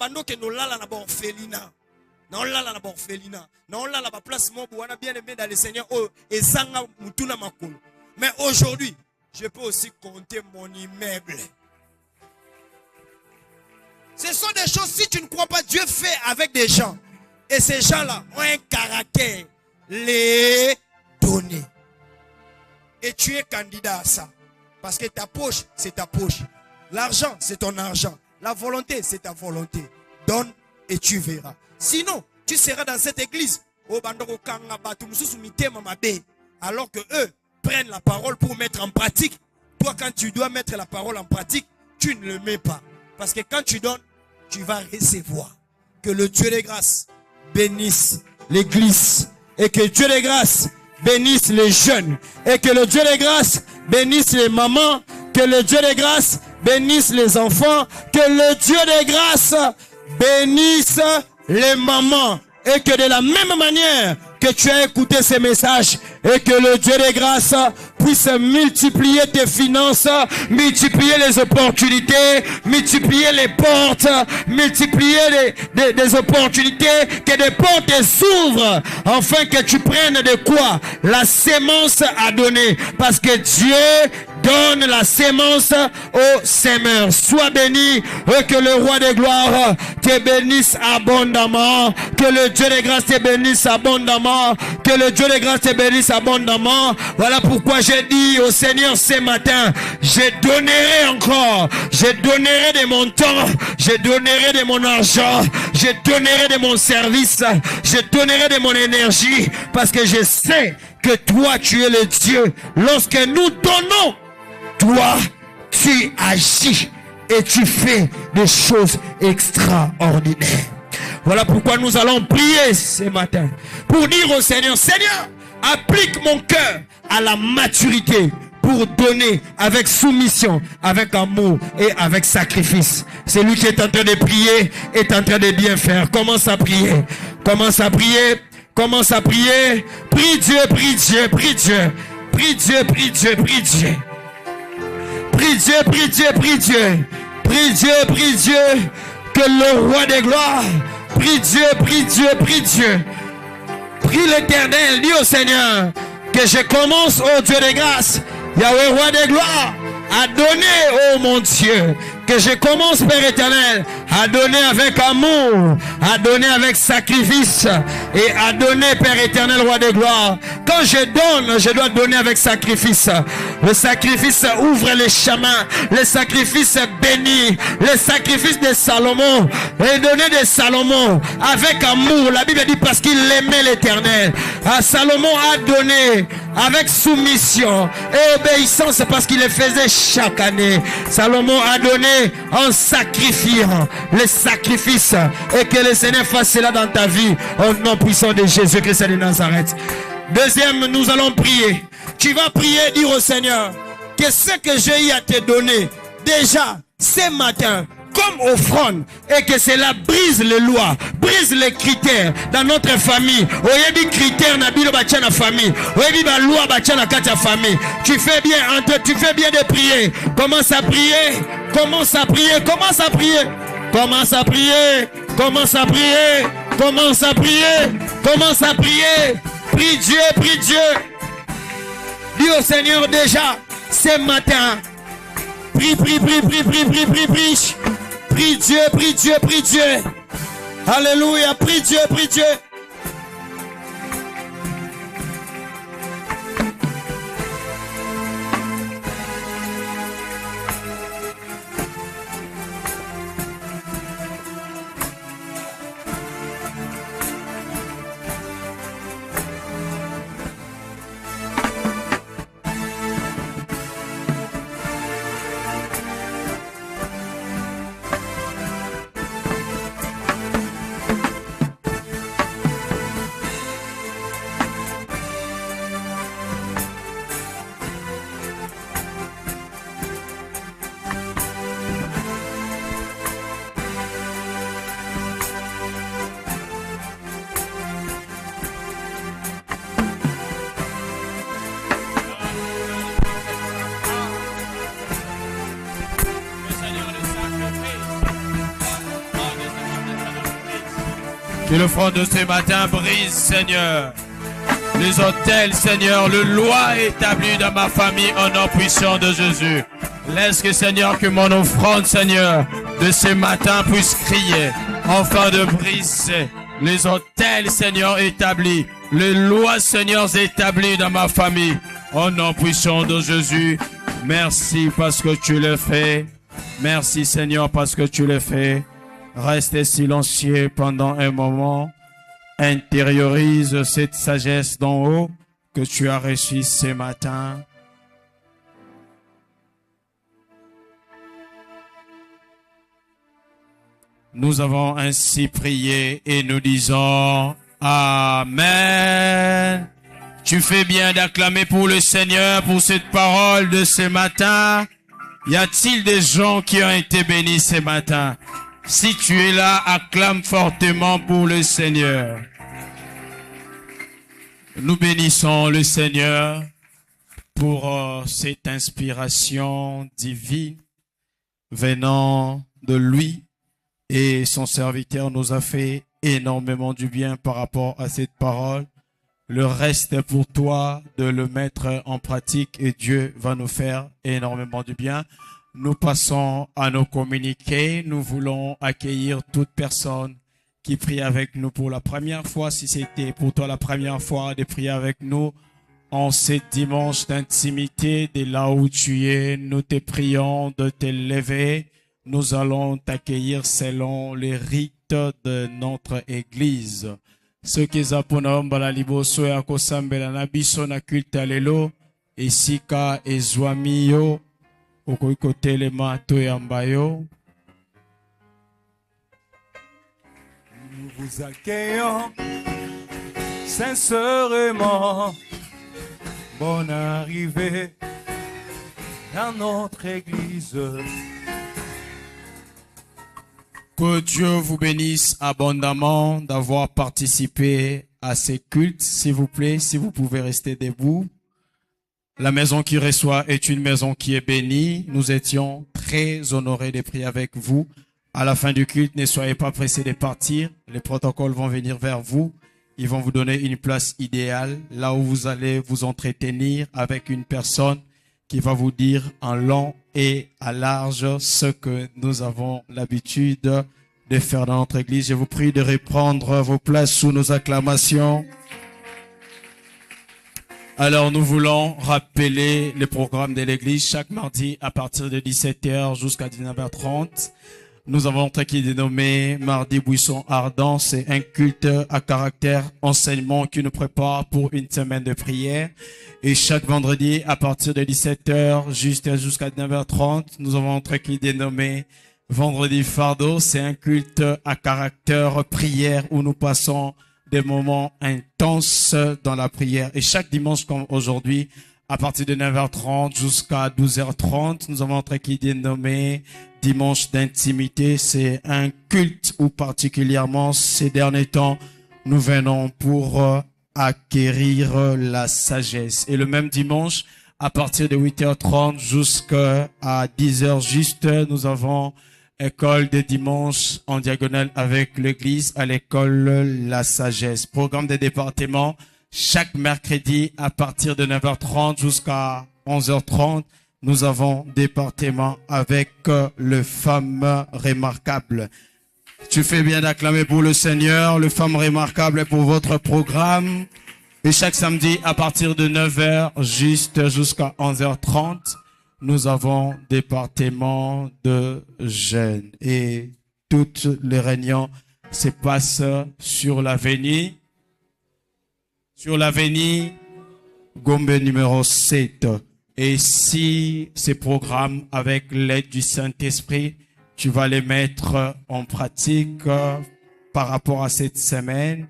place bien aimé dans le Seigneur. Mais aujourd'hui, je peux aussi compter mon immeuble. Ce sont des choses, si tu ne crois pas, Dieu fait avec des gens. Et ces gens-là ont un caractère. Les donner. Et tu es candidat à ça. Parce que ta poche, c'est ta poche. L'argent, c'est ton argent. La volonté, c'est ta volonté. Donne et tu verras. Sinon, tu seras dans cette église. Alors que eux prennent la parole pour mettre en pratique. Toi, quand tu dois mettre la parole en pratique, tu ne le mets pas. Parce que quand tu donnes, tu vas recevoir. Que le Dieu des grâces bénisse l'église. Et que Dieu des grâces bénisse les jeunes. Et que le Dieu des grâces bénisse les mamans. Que le Dieu des grâces bénisse les enfants. Que le Dieu des grâces bénisse les mamans. Et que de la même manière que tu as écouté ces messages, et que le Dieu des grâces puisse multiplier tes finances, multiplier les opportunités, multiplier les portes, multiplier des opportunités, que des portes s'ouvrent, afin que tu prennes de quoi? La sémence à donner. Parce que Dieu donne la sémence aux semeurs. Sois béni, et que le roi des gloires te bénisse abondamment, que le Dieu des grâces te bénisse abondamment, que le Dieu des grâces te bénisse abondamment. Voilà pourquoi j'ai dit au Seigneur ce matin, je donnerai encore, je donnerai de mon temps, je donnerai de mon argent, je donnerai de mon service, je donnerai de mon énergie, parce que je sais que toi tu es le Dieu. Lorsque nous donnons, toi tu agis et tu fais des choses extraordinaires. Voilà pourquoi nous allons prier ce matin pour dire au Seigneur, Seigneur, applique mon cœur à la maturité pour donner avec soumission, avec amour et avec sacrifice. Celui qui est en train de prier est en train de bien faire. Commence à prier. Commence à prier. Commence à prier. Prie Dieu, prie Dieu, prie Dieu. Prie Dieu, prie Dieu, prie Dieu. Prie Dieu, prie Dieu, prie Dieu. Prie Dieu, prie Dieu. Que le roi des gloires. Prie Dieu, prie Dieu, prie Dieu. Prie l'Éternel, dis au Seigneur que je commence, au Dieu de grâce, Yahweh roi des gloires, à donner, oh mon Dieu, que je commence, Père éternel, à donner avec amour, à donner avec sacrifice et à donner, Père éternel, roi des gloires. Quand je donne, je dois donner avec sacrifice. Le sacrifice ouvre les chemins, le sacrifice bénit, le sacrifice de Salomon, et donner de Salomon avec amour. La Bible dit parce qu'il aimait l'Éternel. Salomon a donné avec soumission et obéissance parce qu'il le faisait chaque année. Salomon a donné en sacrifiant les sacrifices et que le Seigneur fasse cela dans ta vie au nom puissant de Jésus-Christ de Nazareth. Deuxième, nous allons prier. Tu vas prier, dire au Seigneur que ce que j'ai eu à te donner déjà ce matin comme offrande et que cela brise les lois, brise les critères dans notre famille. Oyebi critères na bilo bacha na famille. Oyebi ba loi bacha na kati ya famille. Tu fais bien de prier. Commence à prier. Commence à prier. Commence à prier. Commence à prier. Commence à prier. Commence à prier. Commence à prier. Prie Dieu, prie Dieu. Dis au Seigneur déjà ce matin. Prie, prie, prie, prie, prie, prie, prie, prie. Prie Dieu, prie Dieu, prie Dieu. Alléluia, prie Dieu, prie Dieu. Que le front de ce matin brise, Seigneur. Les autels, Seigneur, le loi établie dans ma famille au nom puissant de Jésus. Laisse que, Seigneur, que mon offrande, Seigneur, de ce matin puisse crier, enfin de briser les autels, Seigneur, établis, les lois, Seigneur, établies dans ma famille au nom puissant de Jésus. Merci parce que tu le fais. Merci, Seigneur, parce que tu le fais. Restez silencieux pendant un moment. Intériorise cette sagesse d'en haut que tu as reçue ce matin. Nous avons ainsi prié et nous disons Amen. Tu fais bien d'acclamer pour le Seigneur pour cette parole de ce matin. Y a-t-il des gens qui ont été bénis ce matin? Si tu es là, acclame fortement pour le Seigneur. Nous bénissons le Seigneur pour cette inspiration divine venant de lui, et son serviteur nous a fait énormément du bien par rapport à cette parole. Le reste est pour toi de le mettre en pratique et Dieu va nous faire énormément du bien. Nous passons à nos communiqués. Nous voulons accueillir toute personne qui prie avec nous pour la première fois. Si c'était pour toi la première fois de prier avec nous en ce dimanche d'intimité, de là où tu es, nous te prions de te lever. Nous allons t'accueillir selon les rites de notre église. Ceux qui zaponaomba la liboso ya kosambela na biso na culte alelo esika ezwami yo okoikotelema toyamba yo. Nous vous accueillons sincèrement. Bonne arrivée dans notre église. Que Dieu vous bénisse abondamment d'avoir participé à ces cultes. S'il vous plaît, si vous pouvez rester debout. La maison qui reçoit est une maison qui est bénie. Nous étions très honorés de prier avec vous. À la fin du culte, ne soyez pas pressés de partir. Les protocoles vont venir vers vous. Ils vont vous donner une place idéale, là où vous allez vous entretenir avec une personne qui va vous dire en long et à large ce que nous avons l'habitude de faire dans notre église. Je vous prie de reprendre vos places sous nos acclamations. Alors nous voulons rappeler le programme de l'église chaque mardi à partir de 17h jusqu'à 19h30. Nous avons un truc qui est dénommé Mardi Buisson Ardent. C'est un culte à caractère enseignement qui nous prépare pour une semaine de prière. Et chaque vendredi, à partir de 17h jusqu'à 9h30, nous avons un truc qui est dénommé Vendredi Fardeau. C'est un culte à caractère prière où nous passons des moments intenses dans la prière. Et chaque dimanche comme aujourd'hui, à partir de 9h30 jusqu'à 12h30, nous avons un truc qui est dénommé Dimanche d'intimité. C'est un culte où particulièrement ces derniers temps, nous venons pour acquérir la sagesse. Et le même dimanche, à partir de 8h30 jusqu'à 10h juste, nous avons école de dimanche en diagonale avec l'église à l'école La Sagesse. Programme des départements chaque mercredi à partir de 9h30 jusqu'à 11h30. Nous avons département avec le Femme Remarquable. Tu fais bien d'acclamer pour le Seigneur. Le Femme Remarquable pour votre programme. Et chaque samedi à partir de 9h jusqu'à 11h30. Nous avons département de jeunes et toutes les réunions se passent sur l'avenue Gombe numéro 7. Et si ces programmes avec l'aide du Saint-Esprit, tu vas les mettre en pratique par rapport à cette semaine,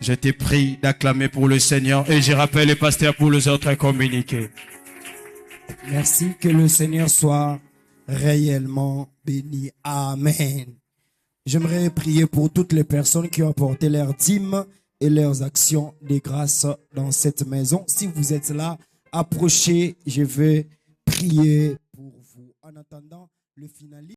je te prie d'acclamer pour le Seigneur et je rappelle les pasteurs pour les autres communiqués. Merci, que le Seigneur soit réellement béni. Amen. J'aimerais prier pour toutes les personnes qui ont apporté leurs dîmes et leurs actions de grâce dans cette maison. Si vous êtes là, approchez, je vais prier pour vous. En attendant le finalisme.